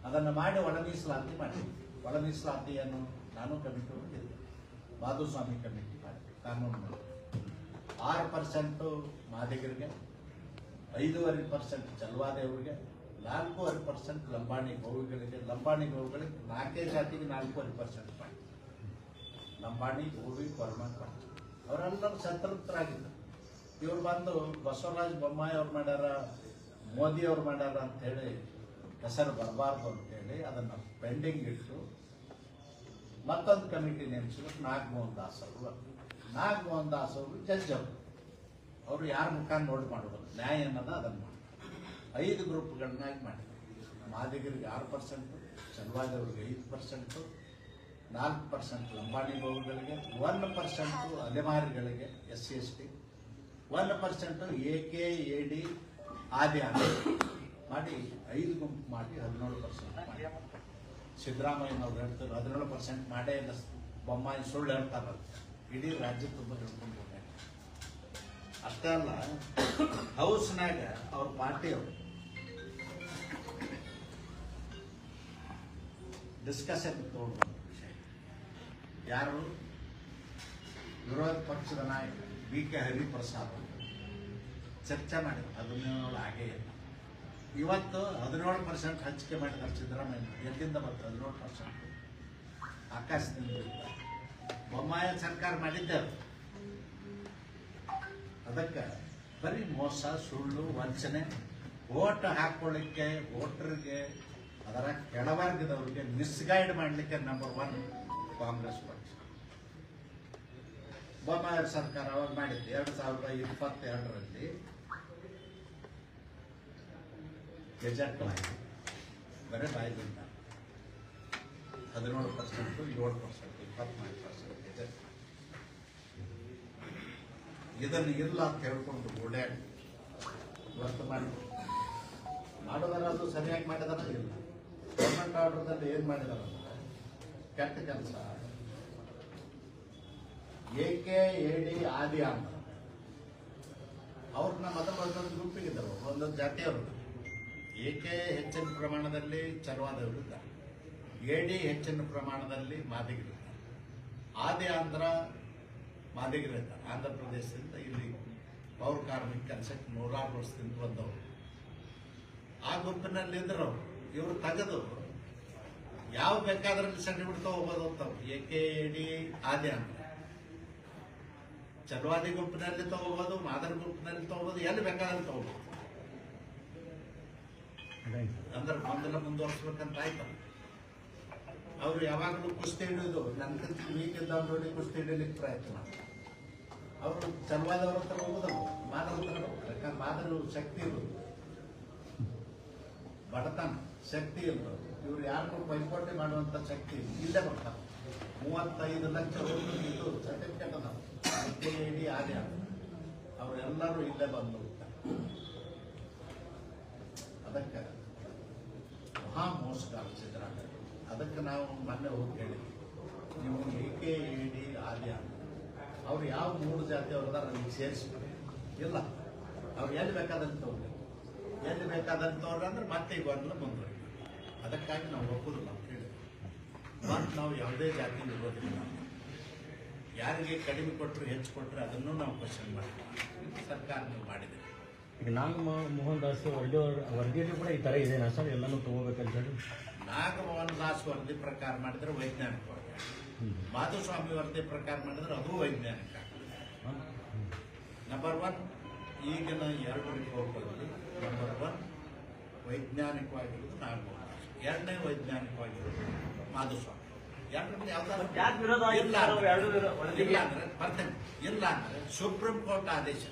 ಅದನ್ನು ಮಾಡಿ ಒಳ ಮೀಸಲಾತಿ ಮಾಡಿದ್ವಿ. ಒಳ ಮೀಸಲಾತಿಯನ್ನು ನಾನು ಕಮಿಟಿ ಹೋಗಿದ್ದೆ, ಮಾಧುಸ್ವಾಮಿ ಕಮಿಟಿ ಮಾಡಿ ಕಾನೂನು ಮಾಡಿ 6% ಮಾದಿಗರಿಗೆ, 5.5% ಚಲವಾದೇವರಿಗೆ, 4.5% ಲಂಬಾಣಿ ಗೋವಿಗಳಿಗೆ. ಲಂಬಾಣಿ ಗೋವಿಗಳಿಗೆ 4 ಜಾತಿಗೆ 4.5% ಮಾಡಿ, ಲಂಬಾಣಿ ಗೋವಿ ಕೊರಮಕ್ಕ ಅವರೆಲ್ಲರೂ ಸಂತೃಪ್ತರಾಗಿದ್ದರು. ಇವ್ರು ಬಂದು ಬಸವರಾಜ ಬೊಮ್ಮಾಯಿ ಅವ್ರು ಮಾಡ್ಯಾರ ಮೋದಿಯವ್ರು ಮಾಡ್ಯಾರ ಅಂಥೇಳಿ ಹೆಸರು ಬರಬಾರ್ದು ಅಂತೇಳಿ ಅದನ್ನು ಪೆಂಡಿಂಗ್ ಇಟ್ಟು ಮತ್ತೊಂದು ಕಮಿಟಿ ನೇಮಿಸಿದ್ರು. ನಾಗಮೋಹನ್ ದಾಸ್ ಅವರು. ನಾಗಮೋಹನ್ ದಾಸ್ ಅವರು ಜಡ್ಜ್ ಅವರು ಯಾರ ಮುಖ ನೋಡಿ ಮಾಡೋದು ನ್ಯಾಯ ಅನ್ನೋದು ಅದನ್ನು ಮಾಡಿ 5 ಗ್ರೂಪ್ಗಳನ್ನಾಗಿ ಮಾಡಿದ್ರು. ಮಾದಿಗರಿಗೆ 6%, ಚಲವಾದವ್ರಿಗೆ 5%, 4% Lambani ಬಹುಗಳಿಗೆ, 1% ಅಲೆಮಾರಿಗಳಿಗೆ SC ST, 1% AK AD ಆದಿ ಮಾಡಿ 5 ಗುಂಪು ಮಾಡಿ 17% ಮಾಡಿ. ಸಿದ್ದರಾಮಯ್ಯನವ್ರು ಹೇಳ್ತಾರೆ 17% ಮಾಡೇ ಇಲ್ಲ, ಬೊಮ್ಮಾಯಿ ಸುಳ್ಳು ಹೇಳ್ತಾರ, ಇಡೀ ರಾಜ್ಯ ತುಂಬ ಹಿಡ್ಕೊಂಡು ಹೋಗ್ಯಾರ. ಅಷ್ಟೇ ಅಲ್ಲ, ಹೌಸ್ನಾಗ ಅವ್ರ ಪಾರ್ಟಿಯವರು ಡಿಸ್ಕಷನ್ ತಗೊಂಡು ವಿಷಯ ಯಾರು ವಿರೋಧ ಪಕ್ಷದ ನಾಯಕ BK ಹರಿಪ್ರಸಾದ್ ಚರ್ಚೆ ಮಾಡಿದ್ರು. ಅದನ್ನೇನೋಳು ಆಗೇ ಇಲ್ಲ. ಇವತ್ತು 17% ಹಂಚಿಕೆ ಮಾಡಿದ್ದಾರೆ ಸಿದ್ದರಾಮಯ್ಯ. ಎಲ್ಲಿಂದ ಬಂತು 17%? ಆಕಾಶದಿಂದ ಇಲ್ಲ. ಬೊಮ್ಮಾಯ ಸರ್ಕಾರ ಮಾಡಿದ್ದೇವೆ. ಅದಕ್ಕೆ ಬರೀ ಮೋಸ, ಸುಳ್ಳು, ವಂಚನೆ, ಓಟ್ ಹಾಕೊಳ್ಳಿಕ್ಕೆ ವೋಟರ್ಗೆ, ಅದರ ಕೆಳವರ್ಗದವ್ರಿಗೆ ಮಿಸ್ಗೈಡ್ ಮಾಡಲಿಕ್ಕೆ ನಂಬರ್ 1 ಕಾಂಗ್ರೆಸ್ ಪಕ್ಷ. ಬೊಮ್ಮಾಯ ಸರ್ಕಾರ ಅವಾಗ ಮಾಡಿದ್ದು 2022ರಲ್ಲಿ ಗೆಜೆಟ್ ಆಯಿತು. ಬರೀ ಬಾಯಿದಿಂದ 17%, 7%, 24% ಗೆಜೆಟ್. ಇದನ್ನು ಇಲ್ಲ ಅಂತ ಹೇಳ್ಕೊಂಡು ಓಡಾಡಿ ಇವತ್ತು ಮಾಡಿ ಮಾಡೋದಾರ ಅದು ಸರಿಯಾಗಿ ಮಾಡಿದಾರ ಇಲ್ಲ. ಗೌರ್ಮೆಂಟ್ ಆರ್ಡರ್ದಲ್ಲಿ ಏನು ಮಾಡಿದಾರಂದ್ರೆ ಕೆಟ್ಟ ಕೆಲಸ. AK AD ಆದಿ ಅಂತ ಅವ್ರನ್ನ ಒಂದೊಂದು ಗುಂಪಿಗಿದ್ದರು, ಒಂದೊಂದು ಜಾತಿಯವರು. AK ಹೆಚ್ಚಿನ ಪ್ರಮಾಣದಲ್ಲಿ ಚಲವಾದವರು ಇದ್ದಾರೆ, AD ಹೆಚ್ಚಿನ ಪ್ರಮಾಣದಲ್ಲಿ ಮಾದಿಗರಿದ್ದಾರೆ, ಆದಿ ಆಂಧ್ರ ಮಾದಿಗರಿದ್ದಾರೆ. ಆಂಧ್ರ ಪ್ರದೇಶದಿಂದ ಇಲ್ಲಿ ಪೌರ ಕಾರ್ಮಿಕ ಕೆಲಸಕ್ಕೆ 100 ವರ್ಷದಿಂದ ಬಂದವರು. ಆ ಗುಂಪಿನಲ್ಲಿ ಇದ್ರು. ಇವರು ತೆಗೆದು ಯಾವ ಬೇಕಾದ್ರಲ್ಲಿ ಸರ್ಟಿಫಿಕೇಟ್ ತಗೋಬೋದು ಅಂತ. AK AD ಆದಿ ಆಂಧ್ರ ಚಲವಾದಿ ಗುಂಪಿನಲ್ಲಿ ತಗೋಬಹುದು, ಮಾದರ ಗುಂಪಿನಲ್ಲಿ ತಗೋಬಹುದು, ಎಲ್ಲಿ ಬೇಕಾದ್ರೆ ತಗೋಬಹುದು. ಅಂದ್ರೆ ಮೊದಲ ಮುಂದುವರ್ಸ್ಬೇಕಂತ ಆಯ್ತು. ಅವ್ರು ಯಾವಾಗಲೂ ಕುಸ್ತಿ ಹಿಡಿದು ನನ್ಗಿಂತ ವೀಕ್ ಇದ್ದವ್ರು ನೋಡಿ ಕುಸ್ತಿ ಹಿಡಿಲಿಕ್ಕೆ ಪ್ರಯತ್ನ ಮಾಡ್ತಾರೆ. ಅವರು ಚಲವಾದವ್ರ ಹತ್ರ ಹೋಗೋದಲ್ಲ, ಮಾದರ ಹತ್ರ ಹೋಗ್ತಾರೆ. ಯಾಕಂದ್ರೆ ಮಾದರ ಶಕ್ತಿ ಇರೋದು, ಬಡತನ ಶಕ್ತಿ ಇರೋದು. ಇವ್ರು ಯಾರು ಪೈಪೋಟಿ ಮಾಡುವಂತ ಶಕ್ತಿ ಇಲ್ಲೇ ಬರ್ತಾರೆ. 35 ಲಕ್ಷ ಇದು ಸರ್ಟಿಫಿಕೇಟ್ ಅದ AD ಆದಿ ಅವರೆಲ್ಲರೂ ಇಲ್ಲೇ ಬಂದು ಹೋಗ್ತಾರೆ. ಅದಕ್ಕೆ ಮಹಾ ಮೋಸಗಾರ ಸಿದ್ದರಾಮಯ್ಯ. ಅದಕ್ಕೆ ನಾವು ಮೊನ್ನೆ ಹೋಗಿ ಹೇಳಿದ್ವಿ, ನೀವು AK AD ಆದಿ ಅವ್ರು ಯಾವ 3 ಜಾತಿ ಅವ್ರದಾರ ಅಲ್ಲಿ ಸೇರಿಸ್ಬಿಡಿ. ಇಲ್ಲ, ಅವ್ರು ಎಲ್ಲಿ ಬೇಕಾದಂತ ತಗೋಬೇಕು, ಎಲ್ಲಿ ಬೇಕಾದಂತ ತೋರ್ರಿ ಅಂದ್ರೆ ಮತ್ತೆ ಈಗ ಒಂದು ಮುಂದುವರಿ. ಅದಕ್ಕಾಗಿ ನಾವು ಒಪ್ಪುದಿಲ್ಲ ಅಂತ ಹೇಳಿದ್ವಿ. ಮತ್ತು ನಾವು ಯಾವುದೇ ಜಾತಿ ಇರೋದಿಲ್ಲ. ಯಾರಿಗೆ ಕಡಿಮೆ ಕೊಟ್ಟರು ಹೆಚ್ಚು ಕೊಟ್ಟರೆ ಅದನ್ನು ನಾವು ಕ್ವಶನ್ ಮಾಡ್ತೀವಿ. ಸರ್ಕಾರ ಮಾಡಿದೆ. ಈಗ ನಾಗಮೋಹನ್ ದಾಸ್ ವರದಿಯಲ್ಲಿ ಕೂಡ ಈ ಥರ ಇದೆನಾ ಸರ್, ಎಲ್ಲನೂ ತಗೋಬೇಕಂತ ಹೇಳಿ? ನಾಗಮೋಹನ್ ದಾಸ್ ವರದಿ ಪ್ರಕಾರ ಮಾಡಿದ್ರೆ ವೈಜ್ಞಾನಿಕವಾಗಿ, ಮಾಧುಸ್ವಾಮಿ ವರದಿ ಪ್ರಕಾರ ಮಾಡಿದ್ರೆ ಅದು ವೈಜ್ಞಾನಿಕ. ನಂಬರ್ 1 ಈಗಿನ 2 ರಿಪೋರ್ಟ್ಗಳಲ್ಲಿ ನಂಬರ್ 1 ವೈಜ್ಞಾನಿಕವಾಗಿರೋದು ನಾಗಮೋಹನ್ ದಾಸ್, 2ನೇ ವೈಜ್ಞಾನಿಕವಾಗಿರೋದು ಮಾಧುಸ್ವಾಮಿ. ಇಲ್ಲ ಅಂದ್ರೆ ಸುಪ್ರೀಂ ಕೋರ್ಟ್ ಆದೇಶ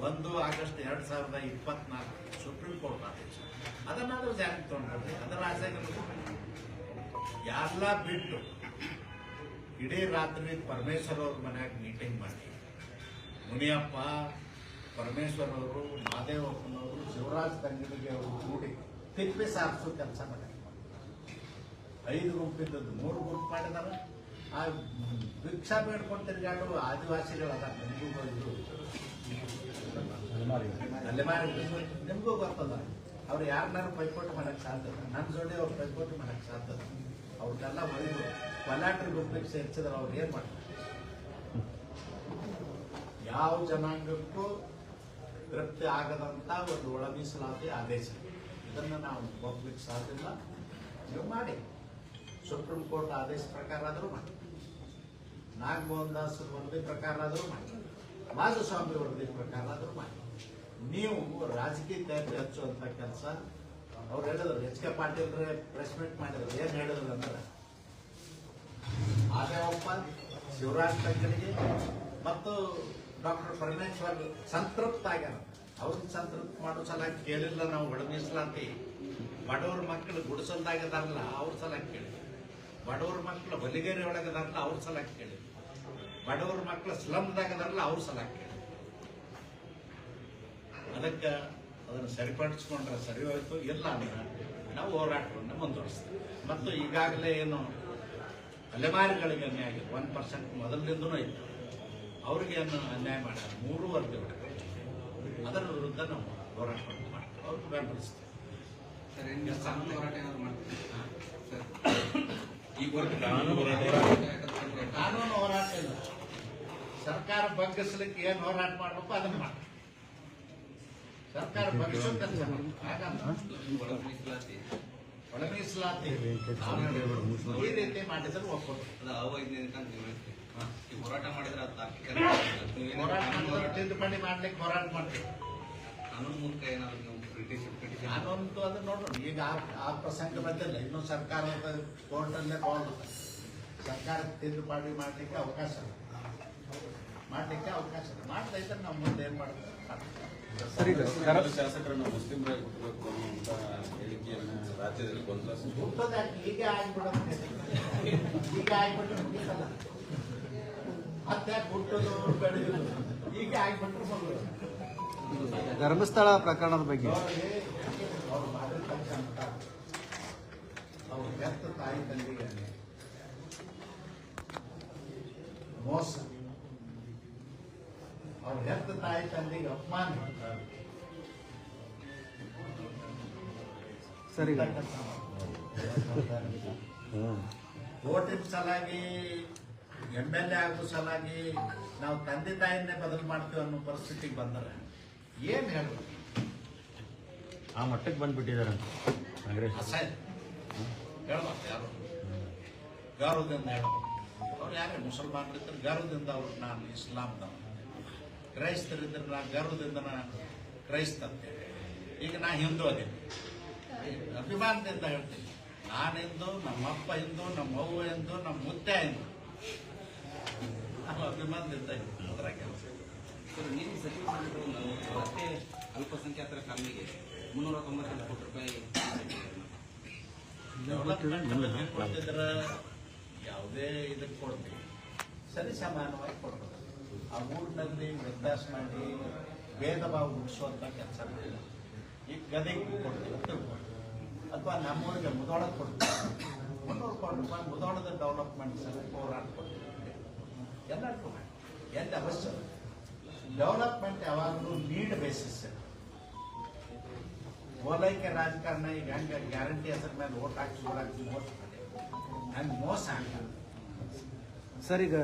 1 ಆಗಸ್ಟ್ 2024 ಸುಪ್ರೀಂ ಕೋರ್ಟ್ ಆದೇಶ, ಅದನ್ನಾದ್ರೂ ಜಾರಿಗೆ ತಗೊಂಡ್ರಿ. ಅದರ ಆಸೆಗಳು ಎಲ್ಲ ಬಿಟ್ಟು ಇಡೀ ರಾತ್ರಿ ಪರಮೇಶ್ವರ್ ಅವ್ರ ಮನ್ಯಾಗ ಮೀಟಿಂಗ್ ಮಾಡಿ ಮುನಿಯಪ್ಪ, ಪರಮೇಶ್ವರ್ ಅವರು, ಮಹದೇವಪ್ಪನವರು, ಶಿವರಾಜ್ ತಂಗಡಿಗೆ ಅವರು ಕೂಡಿ ತಿಪ್ಪಿ ಸಾರಿಸೋ ಕೆಲಸ ಮಾಡಿದ್ದಾರೆ. 5 ಗುಂಪಿದ್ದದ್ದು 3 ಗುಂಪು ಮಾಡಿದಾರೆ. ಆ ಭಿಕ್ಷಾ ಬೇಡ್ಕೊಂಡು ತಿರುಗಾಡು ಆದಿವಾಸಿಗಳದ ನಿಮಗೂ ಇದು ಅಲೆಮಾರಿ ನಿಮಗೂ ಗೊತ್ತದ. ಅವ್ರು ಯಾರನ್ನಾರು ಪೈಪೋಟಿ ಮಾಡಕ್ ಸಾಧ್ಯ, ನನ್ನ ಜೋಡಿ ಅವ್ರು ಪೈಪೋಟಿ ಮಾಡಕ್ ಸಾಧ್ಯ. ಅವ್ರನ್ನೆಲ್ಲ ಹೊರಗೆ ಬಲಾಟ್ರಿ ಗುಂಪಿಗೆ ಸೇರಿಸಿದ್ರೆ ಅವ್ರು ಏನ್ ಮಾಡ್ತಾರೆ? ಯಾವ ಜನಾಂಗಕ್ಕೂ ತೃಪ್ತಿ ಆಗದಂತ ಒಂದು ಒಳ ಮೀಸಲಾತಿ ಆದೇಶ, ಇದನ್ನು ನಾವು ಒಪ್ಪಲಿಕ್ಕೆ ಸಾಧ್ಯ ಇಲ್ಲ. ನೀವು ಮಾಡಿ, ಸುಪ್ರೀಂ ಕೋರ್ಟ್ ಆದೇಶ ಪ್ರಕಾರ ಆದರೂ ಮಾಡಿ, ನಾಗಮೋಹನ್ ದಾಸ್ ವರದಿ ಪ್ರಕಾರ ಆದರೂ ಮಾಡಿ, ಮಾಧುಸ್ವಾಮಿ ವರದಿ ಪ್ರಕಾರ ಆದರೂ ಮಾಡಿ. ನೀವು ರಾಜಕೀಯ ತಯಾರಿ ಹಚ್ಚುವಂತ ಕೆಲಸ ಅವ್ರು ಹೇಳಿದ್ರು H K Patil press meet ಮಾಡಿದ್ರು. ಏನ್ ಹೇಳಿದ್ರು ಅಂದ್ರೆ ಆದೇವಪ್ಪ, ಶಿವರಾಜ್ ತಂಗಡಿಗೆ ಮತ್ತು ಡಾಕ್ಟರ್ ಪರಮೇಶ್ವರ್ ಸಂತೃಪ್ತ ಆಗ್ಯಾರ. ಅವ್ರನ್ನ ಸಂತೃಪ್ತಿ ಮಾಡೋ ಸಲ ಕೇಳಿಲ್ಲ ನಾವು. ಒಳ ಮೀಸಲಾತಿ ಬಡವ್ರ ಮಕ್ಕಳು ಗುಡಿಸಲ್ದಾಗದಾರಲ್ಲ ಅವ್ರ ಸಲ ಕೇಳಿ, ಬಡವ್ರ ಮಕ್ಕಳು ಹೊಲಿಗೆರೆ ಒಳಗದಾರಲ್ಲ ಅವ್ರ ಸಲ ಕೇಳಿ, ಬಡವ್ರ ಮಕ್ಕಳು ಸ್ಲಮ್ದಾಗದಾರಲ್ಲ ಅವ್ರ ಸಲ ಕೇಳಿ. ಅದಕ್ಕೆ ಅದನ್ನು ಸರಿಪಡಿಸ್ಕೊಂಡ್ರೆ ಸರಿ ಹೋಯ್ತು. ಇಲ್ಲ ಅಂದ್ರೆ ನಾವು ಹೋರಾಟವನ್ನು ಮುಂದುವರಿಸ್ತೀವಿ. ಮತ್ತು ಈಗಾಗಲೇ ಏನು ಅಲೆಮಾರಿಗಳಿಗೆ ಅನ್ಯಾಯ ಆಗಿದೆ, 1% ಮೊದಲಿನಿಂದನೂ ಇತ್ತು. ಅವ್ರಿಗೆ ಏನು ಅನ್ಯಾಯ ಮಾಡ್ಯಾರ 3 ವರ್ಗಗಳು, ಅದರ ವಿರುದ್ಧ ನಾವು ಹೋರಾಟವನ್ನು ಮಾಡ್ತೀವಿ, ಅವ್ರಿಗೆ ಬೆಂಬಲಿಸ್ತೀವಿ. ಸರ್ ಏನು ಕಾನೂನು ಹೋರಾಟ ಏನಾದ್ರು ಮಾಡ್ತೀವಿ ಸರ್? ಈವರೆಗೆ ಕಾನೂನು ಹೋರಾಟ ಇಲ್ಲ, ಸರ್ಕಾರ ಬಗ್ಗಿಸ್ಲಿಕ್ಕೆ ಏನು ಹೋರಾಟ ಮಾಡಬೇಕು ಅದನ್ನು ಮಾಡಿ. ಸರ್ಕಾರ ಬಗ್ಗಿಸೋ ಕೆಲಸ ಹಾಗಂತ ಒಳ ಮೀಸಲಾತಿ ಒಳ ಮೀಸಲಾತಿ ಈ ರೀತಿ ಮಾಡಿದ್ರೆ ಒಪ್ಪಿಕೊಳ್ಳಿ. ಅದು ಅವೈಜ್ಞಾನಿಕ ಅಂತ ನೀವು ಹೇಳ್ತೀವಿ. ಈ ಹೋರಾಟ ಮಾಡಿದ್ರೆ ಅದು ತಾರ್ಕಿಕ ಹೋರಾಟ ಮಾಡಿದ್ರೆ ತಿದ್ದುಪಡಿ ಮಾಡ್ಲಿಕ್ಕೆ ಹೋರಾಟ ಮಾಡ್ತೀವಿ. ಕಾನೂನು ಮೂಲಕ ಏನಾದ್ರು ನೀವು ಪಿಟಿಷನ್ ಕಾನೂನು ಅದು ನೋಡ್ರಿ. ಈಗ ಆ ಪ್ರಸಂಗ ಬಂದಿಲ್ಲ, ಇನ್ನೂ ಸರ್ಕಾರದ ಕೋರ್ಟಲ್ಲೇ ತಗೊಂಡು ಸರ್ಕಾರಕ್ಕೆ ತಿದ್ದುಪಡಿ ಮಾಡ್ಲಿಕ್ಕೆ ಅವಕಾಶ ಇದೆ. ಮಾಡ್ತಾ ಇದ್ರೆ ನಾವು ಮುಂದೆ ಏನ್ ಮಾಡ್ತೀವಿ. ಶಾಸಕರನ್ನು ಮುಸ್ಲಿಮರಾಗಿ ಹುಟ್ಟಬೇಕು ಅನ್ನುವಂತ ಹೇಳಿಕೆಯನ್ನ ರಾಜ್ಯದಲ್ಲಿ ಗೊಂದಲ ಹುಟ್ಟೋದು ಯಾಕೆ? ಈಗ ಆಗ್ಬಿಡೋದು, ಈಗ ಆಗ್ಬಿಟ್ರೆ ಮುಗಿಸಲ್ಲ. ಮತ್ತೆ ಹುಟ್ಟೋದು ಬೆಳೆಯೋದು ಈಗ ಆಗ್ಬಿಟ್ರೆ ಮಗಳು. ಧರ್ಮಸ್ಥಳ ಪ್ರಕರಣದ ಬಗ್ಗೆ ಅವ್ರು ಮಾಡಿರ್ತಕ್ಕಂಥ ಅವ್ರ ಹೆತ್ತ ತಾಯಿ ತಂದೆಗೆ ಮೋಸ, ಅವ್ರ ಹೆತ್ತ ತಾಯಿ ತಂದೆಗೆ ಅಪಮಾನ, ಸರಿ ಓಟಿನ ಸಲಾಗಿ MLA ಆಗೋ ಸಲಾಗಿ ನಾವು ತಂದೆ ತಾಯಿಯನ್ನೇ ಬದಲು ಮಾಡ್ತೀವಿ ಅನ್ನೋ ಪರಿಸ್ಥಿತಿಗೆ ಬಂದರೆ ಏನ್ ಹೇಳ್ಬೇಕು? ಆ ಮಟ್ಟಕ್ಕೆ ಬಂದ್ಬಿಟ್ಟಿದಾರಂತ ಕಾಂಗ್ರೆಸ್. ಅಸಹ್ಯ ಹೇಳ್ಬೇಕು. ಯಾರು ಗೌರವದಿಂದ ಹೇಳ್ಬೇಕು. ಅವ್ರು ಯಾರೇ ಮುಸಲ್ಮಾನರಿದ್ದರೆ ಗೌರವದಿಂದ ಅವ್ರು ನಾನು ಇಸ್ಲಾಂದವ, ಕ್ರೈಸ್ತರಿದ್ದರೆ ನಾನು ಗೌರವದಿಂದ ನಾನು ಕ್ರೈಸ್ತಂತೆ. ಈಗ ನಾ ಹಿಂದೂ ಅದೇನೆ, ಅಭಿಮಾನದಿಂದ ಹೇಳ್ತೀನಿ. ನಾನು ಹಿಂದೂ, ನಮ್ಮಪ್ಪ ಹಿಂದೂ, ನಮ್ಮ ಅವ್ವ ಹಿಂದೂ, ನಮ್ಮ ಮುತ್ತೆ ಹಿಂದೂ. ನಾವು ಅಭಿಮಾನದಿಂದ ಹೇಳ್ತೀನಿ. ಅದರ ಕೆಲಸ ಸರ್, ನೀವು ಸಚಿವ ಸಂಪುಟವನ್ನು ಮತ್ತೆ ಅಲ್ಪಸಂಖ್ಯಾತರ ಕಾಲಮಿಗೆ 398 ಕೋಟಿ ರೂಪಾಯಿ ಡೆವಲಪ್ಮೆಂಟ್ ಕೊಡ್ತಿದ್ರೆ ಯಾವುದೇ ಇದಕ್ಕೆ ಕೊಡ್ತೀವಿ, ಸರಿ ಸಮಾನವಾಗಿ ಕೊಡ್ಬೇಕು. ಆ ಊರಿನಲ್ಲಿ ವ್ಯತ್ಯಾಸ ಮಾಡಿ ಭೇದ ಭಾವ ಹುಟ್ಟಿಸುವಂತ ಕೆಲಸ ಮಾಡಿಲ್ಲ. ಈಗ ಗದಗಿಗೆ ಕೊಡ್ತೀವಿ ತಿಳ್ಕೊಂಡು, ಅಥವಾ ನಮ್ಮೂರಿಗೆ ಮುದೋಳಕ್ಕೆ ಕೊಡ್ತೀವಿ, 300 ಕೋಟಿ ರೂಪಾಯಿ ಮುದೋಳದ ಡೆವಲಪ್ಮೆಂಟ್ ಸಲ ಹೋರಾಟ ಕೊಡ್ತೀವಿ. ಎಲ್ಲರಿಗೂ ಮಾಡಿ ಎಲ್ಲಿ ಅವಶ್ಯ. ಡೆವಲಪ್ಮೆಂಟ್ ಯಾವಾಗಲೂ ನೀಡ್ ಬೇಸಿಸ್. ಓಲೈಕೆ ರಾಜಕಾರಣ ಈಗ ಹಂಗೆ ಗ್ಯಾರಂಟಿ ಹೆಸರ ಮೇಲೆ ಓಟ್ ಹಾಕಿ ಮೋಸ ಮಾಡಿ ಹಂಗೆ ಮೋಸ ಆಗಲ್ಲ. ಸರ್, ಈಗ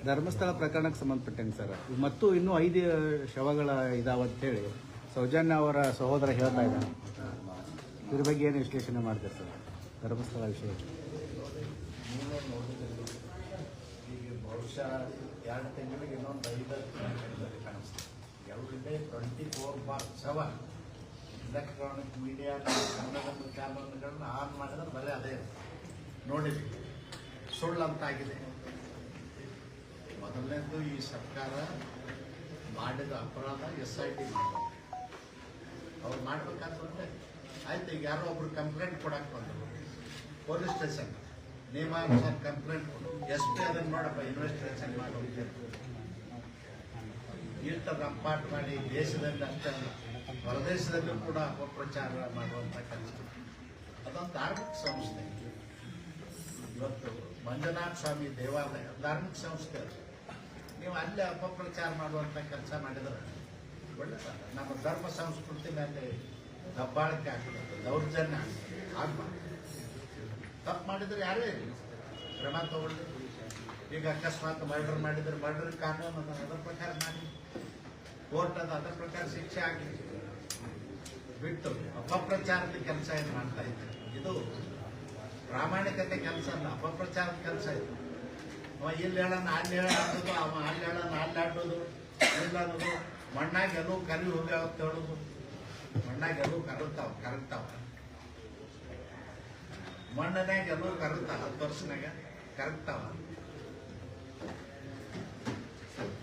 ಧರ್ಮಸ್ಥಳ ಪ್ರಕರಣಕ್ಕೆ ಸಂಬಂಧಪಟ್ಟಂಗೆ ಸರ್, ಮತ್ತು ಇನ್ನೂ 5 ಶವಗಳ ಇದಾವಂತ ಹೇಳಿ ಸೌಜನ್ಯ ಅವರ ಸಹೋದರ ಹೇಳ್ತಾ ಇದ್ದಾರೆ. ಇದ್ರ ಬಗ್ಗೆ ಏನು ವಿಶ್ಲೇಷಣೆ ಮಾಡ್ತಾರೆ ಸರ್ ಧರ್ಮಸ್ಥಳ ವಿಷಯ? ನೀವೇ ನೋಡಿದ್ರೆ ಈಗ ಬಹುಶಃ 2 ತಿಂಗಳಿಗೆ ಇನ್ನೊಂದು 5 ಕಾಣಿಸ್ತದೆ. everyday 24/7 ಎಲೆಕ್ಟ್ರಾನಿಕ್ ಮೀಡಿಯಾ ಕನ್ನಡದ ಚಾನಲ್ಗಳನ್ನ ಆನ್ ಮಾಡಿದ್ರೆ ಬರೀ ಅದೇ ನೋಡಿದ್ವಿ. ಸುಳ್ಳಂತಾಗಿದೆ. ಮೊದಲನೇದು ಈ ಸರ್ಕಾರ ಮಾಡಿದ ಅಪರಾಧ SIT ಮಾಡಬೇಕು. ಅವ್ರು ಮಾಡ್ಬೇಕಂತಂದ್ರೆ ಆಯ್ತು. ಈಗ ಯಾರೋ ಒಬ್ರು ಕಂಪ್ಲೇಂಟ್ ಕೊಡಕ್ಕೆ ಬಂದರು ಪೊಲೀಸ್ ಸ್ಟೇಷನ್, ನಿಯಮಾನುಸಾರ ಕಂಪ್ಲೇಂಟ್ ಕೊಡು, SP ಅದನ್ನು ನೋಡಪ್ಪ ಇನ್ವೆಸ್ಟಿಗೇಷನ್ ಮಾಡಿ ಇಷ್ಟ ರಂಪಾಟ್ ಮಾಡಿ ದೇಶದಲ್ಲಿ ಅಷ್ಟೇ ಅಲ್ಲ ಹೊರದೇಶದಲ್ಲೂ ಕೂಡ ಅಪಪ್ರಚಾರ ಮಾಡುವಂಥ ಕೆಲಸ. ಅದೊಂದು ಧಾರ್ಮಿಕ ಸಂಸ್ಥೆ. ಇವತ್ತು ಮಂಜುನಾಥ ಸ್ವಾಮಿ ದೇವಾಲಯ ಧಾರ್ಮಿಕ ಸಂಸ್ಥೆ ಅದು. ನೀವು ಅಲ್ಲೇ ಅಪಪ್ರಚಾರ ಮಾಡುವಂಥ ಕೆಲಸ ಮಾಡಿದ್ರೆ ಒಳ್ಳೆಯದಲ್ಲ. ನಮ್ಮ ಧರ್ಮ ಸಂಸ್ಕೃತಿ ಮೇಲೆ ದಬ್ಬಾಳಿಕೆ ಆಗ್ತದೆ, ದೌರ್ಜನ್ಯ ಆಗ್ಬಾರ್ದು. ತಪ್ಪು ಮಾಡಿದ್ರೆ ಯಾರೇ ಇರಲಿ ಕ್ರಮ ತಗೊಳ್ಳಿ. ಈಗ ಅಕಸ್ಮಾತ್ ಮರ್ಡರ್ ಮಾಡಿದ್ರೆ ಮರ್ಡರ್ ಕಾನೂನು ಅದ, ಅದರ ಪ್ರಕಾರ ಮಾಡಿ. ಕೋರ್ಟ್ ಅದ, ಅದರ ಪ್ರಕಾರ ಶಿಕ್ಷೆ ಆಗಲಿ. ಬಿಟ್ಟು ಅಪಪ್ರಚಾರದ ಕೆಲಸ ಏನು ಮಾಡ್ತಾ ಇದ್ದಾರೆ, ಇದು ಪ್ರಾಮಾಣಿಕತೆ ಕೆಲಸ ಅಲ್ಲ, ಅಪಪ್ರಚಾರದ ಕೆಲಸ ಇದು. ಅವ ಇಲ್ಲಿ ಹೇಳೋಣ ಅಲ್ಲಿ ಹೇಳೋದು, ಅವ ಅಲ್ಲಿ ಹೇಳೋಣ ಅಲ್ಲಿ ಆಡೋದು, ಇಲ್ಲ ಅನ್ನೋದು ಮಣ್ಣಾಗ ಎಲ್ಲೂ ಕರಿ ಹೋಗ್ಯಾವ ಅಂತ ಹೇಳುದು. ಮಣ್ಣಾಗ ಎಲ್ಲೂ ಕರಗ್ತಾವ. ಮಣ್ಣನ್ಯಾಗ ಎಲ್ಲೂ ಕರಗ್ತಾವ, 10 ವರ್ಷನಾಗ ಕರಗ್ತಾವ.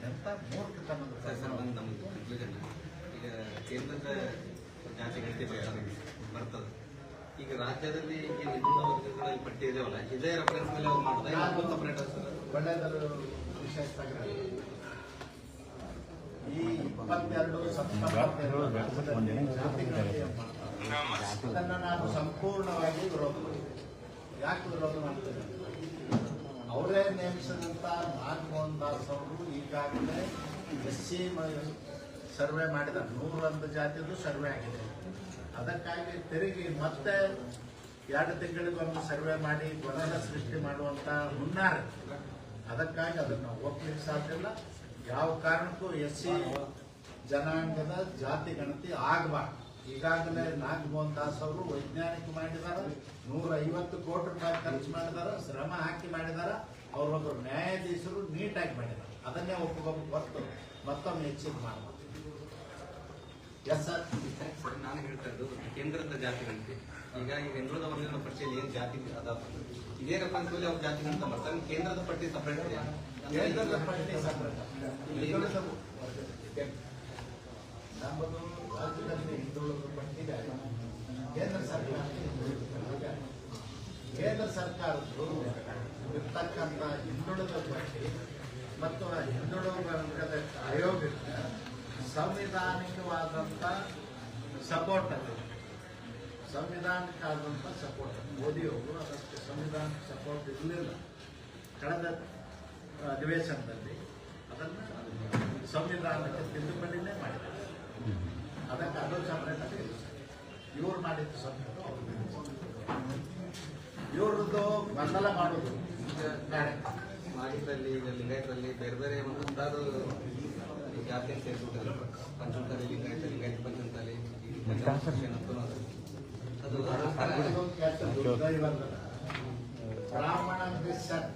ಎಂತ ಮೂರ್ಖತನ. ಸರ್ ಒಂದು ನಮ್ದು ಕನ್ಕ್ಲೂಷನ್, ಈಗ ಕೇಂದ್ರದ ಜಾತಿಗಣತಿ ಬರ್ತದೆ. ಈಗ ರಾಜ್ಯದಲ್ಲಿ ಈಗ ಹಿಂದುಳಿದ ವರ್ಗಗಳ ಈ ಪಟ್ಟಿ ಇದೆಯಲ್ಲ, ಇದೇ ರೆಫರೆನ್ಸ್ ಮೇಲೆ ಅವ್ರು ಮಾಡೋದು ಸಪರೇಟ್ ಒಳ್ಳೆಯದರ ವಿಷಯ ತಗರಿ. ಈ 22 ಅದನ್ನು ನಾನು ಸಂಪೂರ್ಣವಾಗಿ ವಿರೋಧ ಮಾಡ್ತೇನೆ. ಯಾಕೆ ವಿರೋಧ ಮಾಡ್ತೇನೆ? ಅವರೇ ನೇಮಿಸಿದಂತ ನಾಗಮೋಹನ್ ದಾಸ್ ಅವರು ಈಗಾಗಲೇ SC ಸರ್ವೆ ಮಾಡಿದ್ದಾರೆ. 101 ಜಾತಿದು ಸರ್ವೆ ಆಗಿದೆ. ಅದಕ್ಕಾಗಿ ತಿರುಗಿ ಮತ್ತೆ 2 ತಿಂಗಳಿಗೊಮ್ಮೆ ಸರ್ವೆ ಮಾಡಿ ಗೊಂದಲ ಸೃಷ್ಟಿ ಮಾಡುವಂತ ಹುನ್ನಾರ. ಅದಕ್ಕಾಗಿ ಅದನ್ನು ಒಪ್ಪಲಿಕ್ಕೆ ಸಾಧ್ಯ ಇಲ್ಲ. ಯಾವ ಕಾರಣಕ್ಕೂ SC ಜನಾಂಗದ ಜಾತಿ ಗಣತಿ ಆಗಬಾರ್ದು. ಈಗಾಗಲೇ ನಾಗಮೋಹನ್ ದಾಸ್ ಅವರು ವೈಜ್ಞಾನಿಕ ಮಾಡಿದಾರ, 150 ಕೋಟಿ ರೂಪಾಯಿ ಖರ್ಚು ಮಾಡಿದಾರ, ಶ್ರಮ ಹಾಕಿ ಮಾಡಿದಾರ. ಅವರೊಬ್ಬರು ನ್ಯಾಯಾಧೀಶರು ನೀಟಾಗಿ ಮಾಡಿದ್ದಾರೆ. ಅದನ್ನೇ ಒಪ್ಪಿಕೊಂಡು ಹೊತ್ತು ಮತ್ತೊಮ್ಮೆ ಹೆಚ್ಚಿಗೆ ಮಾಡಬಹುದು. ಎಸ್ ಸರ್, ನಾನು ಹೇಳ್ತಾ ಇದ್ದು ಕೇಂದ್ರದ ಜಾತಿ ಗಣತಿ. ಈಗ ಹಿಂದುಳಿದ ವರ್ಗಗಳ ಪಟ್ಟಿಯಲ್ಲಿ ಏನ್ ಜಾತಿ ಅದಾವ, ಇದೇ ರೆಫರೆನ್ಸ್ ಮೇಲೆ ಅವ್ರ ಜಾತಿ ಗಣತಿ ಮಾಡ್ತಾರೆ. ಕೇಂದ್ರದ ಪಟ್ಟಿ ಸಪರೇಟ್ ಇದೆ. ಕೇಂದ್ರದ ಪಟ್ಟಿ ಸಪರೇಟ್. ನಮ್ಮದು ರಾಜ್ಯದಲ್ಲಿ ಹಿಂದುಳಿದ ಪಟ್ಟಿ ಬೇರೆ. ಕೇಂದ್ರ ಸರ್ಕಾರ ಕೇಂದ್ರ ಸರ್ಕಾರದ್ದು ಇರ್ತಕ್ಕಂಥ ಹಿಂದುಳಿದ ಪಟ್ಟಿ ಮತ್ತು ಹಿಂದುಳಿದ ವರ್ಗದ ಆಯೋಗಕ್ಕೆ ಸಂವಿಧಾನಿಕವಾದಂಥ ಸಪೋರ್ಟ್ ಅದು. ಸಂವಿಧಾನಿಕ ಆದಂಥ ಸಪೋರ್ಟ್. ಮೋದಿಯವರು ಅದಕ್ಕೆ ಸಂವಿಧಾನಿಕ ಸಪೋರ್ಟ್ ಇರಲಿಲ್ಲ. ಕಳೆದ ಅಧಿವೇಶನದಲ್ಲಿ ಅದನ್ನು ಸಂವಿಧಾನಕ್ಕೆ ತಿದ್ದುಪಡಿನೇ ಮಾಡಿದ್ದಾರೆ. ಅದಕ್ಕೆ ಅದು ಸಪರೇಟ್ ಆಗಿ ಇವ್ರು ಮಾಡಿದ್ದು ಸಪರೇಟ್. ಇವ್ರದ್ದು ಗೊಂದಲ ಮಾಡೋದು ಬೇರೆ. ಮಾಹಿತಿಯಲ್ಲಿ ಈಗ ಲಿಂಗಾಯತರಲ್ಲಿ ಬೇರೆ ಬೇರೆ ಒಂದು ಹತ್ತಾರು ಜಾತಿಯನ್ನು ಸೇರಿಸ್ಬಿಟ್ಟಿದ್ದಾರೆ. ಪಂಚಮಸಾಲಿ ಲಿಂಗಾಯತ ಪಂಚಮಸಾಲಿ ಅದು Brahmin Christian,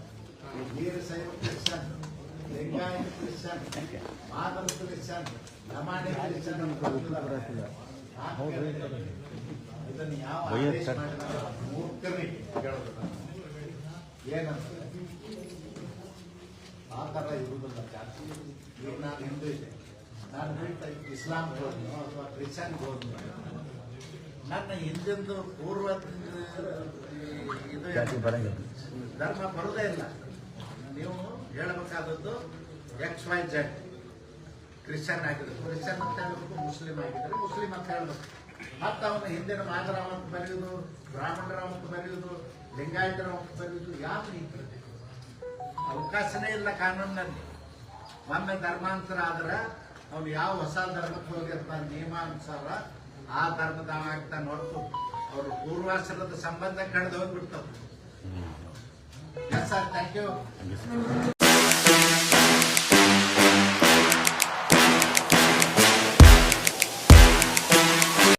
Veerashaiva Christian, Lingayat Christian, Madhava Christian, Lamani Christian ಇದನ್ನು ಯಾವ ಆದೇಶ ಮಾಡಿದಾರ ಮೂರ್ಖರಿಗೆ ಹೇಳೋದು ಏನಂತ ಆ ಥರ ಇರುವುದಿಲ್ಲ ಜಾತಿ. ಈಗ ನಾನು ಹಿಂದೂ ಇದೆ, ನಾನು ಬಿಟ್ಟು ಇಸ್ಲಾಂಗೆ ಹೋದ್ನು ಅಥವಾ ಕ್ರಿಶ್ಚನ್ಗೆ ಹೋದ್ನು, ನನ್ನ ಹಿಂದಿಂದು ಪೂರ್ವ ಇದು ಧರ್ಮ ಬರೋದೇ ಇಲ್ಲ. ನೀವು ಹೇಳಬೇಕಾದದ್ದು XYZ ಕ್ರಿಶ್ಚನ್ ಆಗಿದ್ರು ಕ್ರಿಶ್ಚನ್ ಅಂತ ಹೇಳ್ಬೇಕು, ಮುಸ್ಲಿಂ ಆಗಿದ್ರೆ ಮುಸ್ಲಿಂ ಅಂತ ಹೇಳ್ಬೇಕು. ಮತ್ತು ಅವನು ಹಿಂದಿನ ಮಾದರಾವ್ ಅಂತ ಬರೆಯುವುದು, ಬ್ರಾಹ್ಮಣರಾವ್ ಅಂತ ಬರೆಯುವುದು, ಲಿಂಗಾಯತರಾವ್ ಅಂತ ಬರೆಯುವುದು ಯಾವ ರೀತಿ ಅವಕಾಶನೇ ಇಲ್ಲ ಕಾನೂನಿನಲ್ಲಿ. ಒಮ್ಮೆ ಧರ್ಮಾಂತರ ಆದ್ರೆ ಅವನು ಯಾವ ಹೊಸ ಧರ್ಮಕ್ಕೆ ಹೋಗಿರ್ತಾನೆ ನಿಯಮಾನುಸಾರ ಆ ಧರ್ಮದ ಆಗ್ತಾನೆ ಹೊರತು ಅವರು ಪೂರ್ವಾಶ್ರದ ಸಂಬಂಧ ಕಳೆದು ಹೋಗ್ಬಿಡ್ತಾವ. Yes sir, thank you.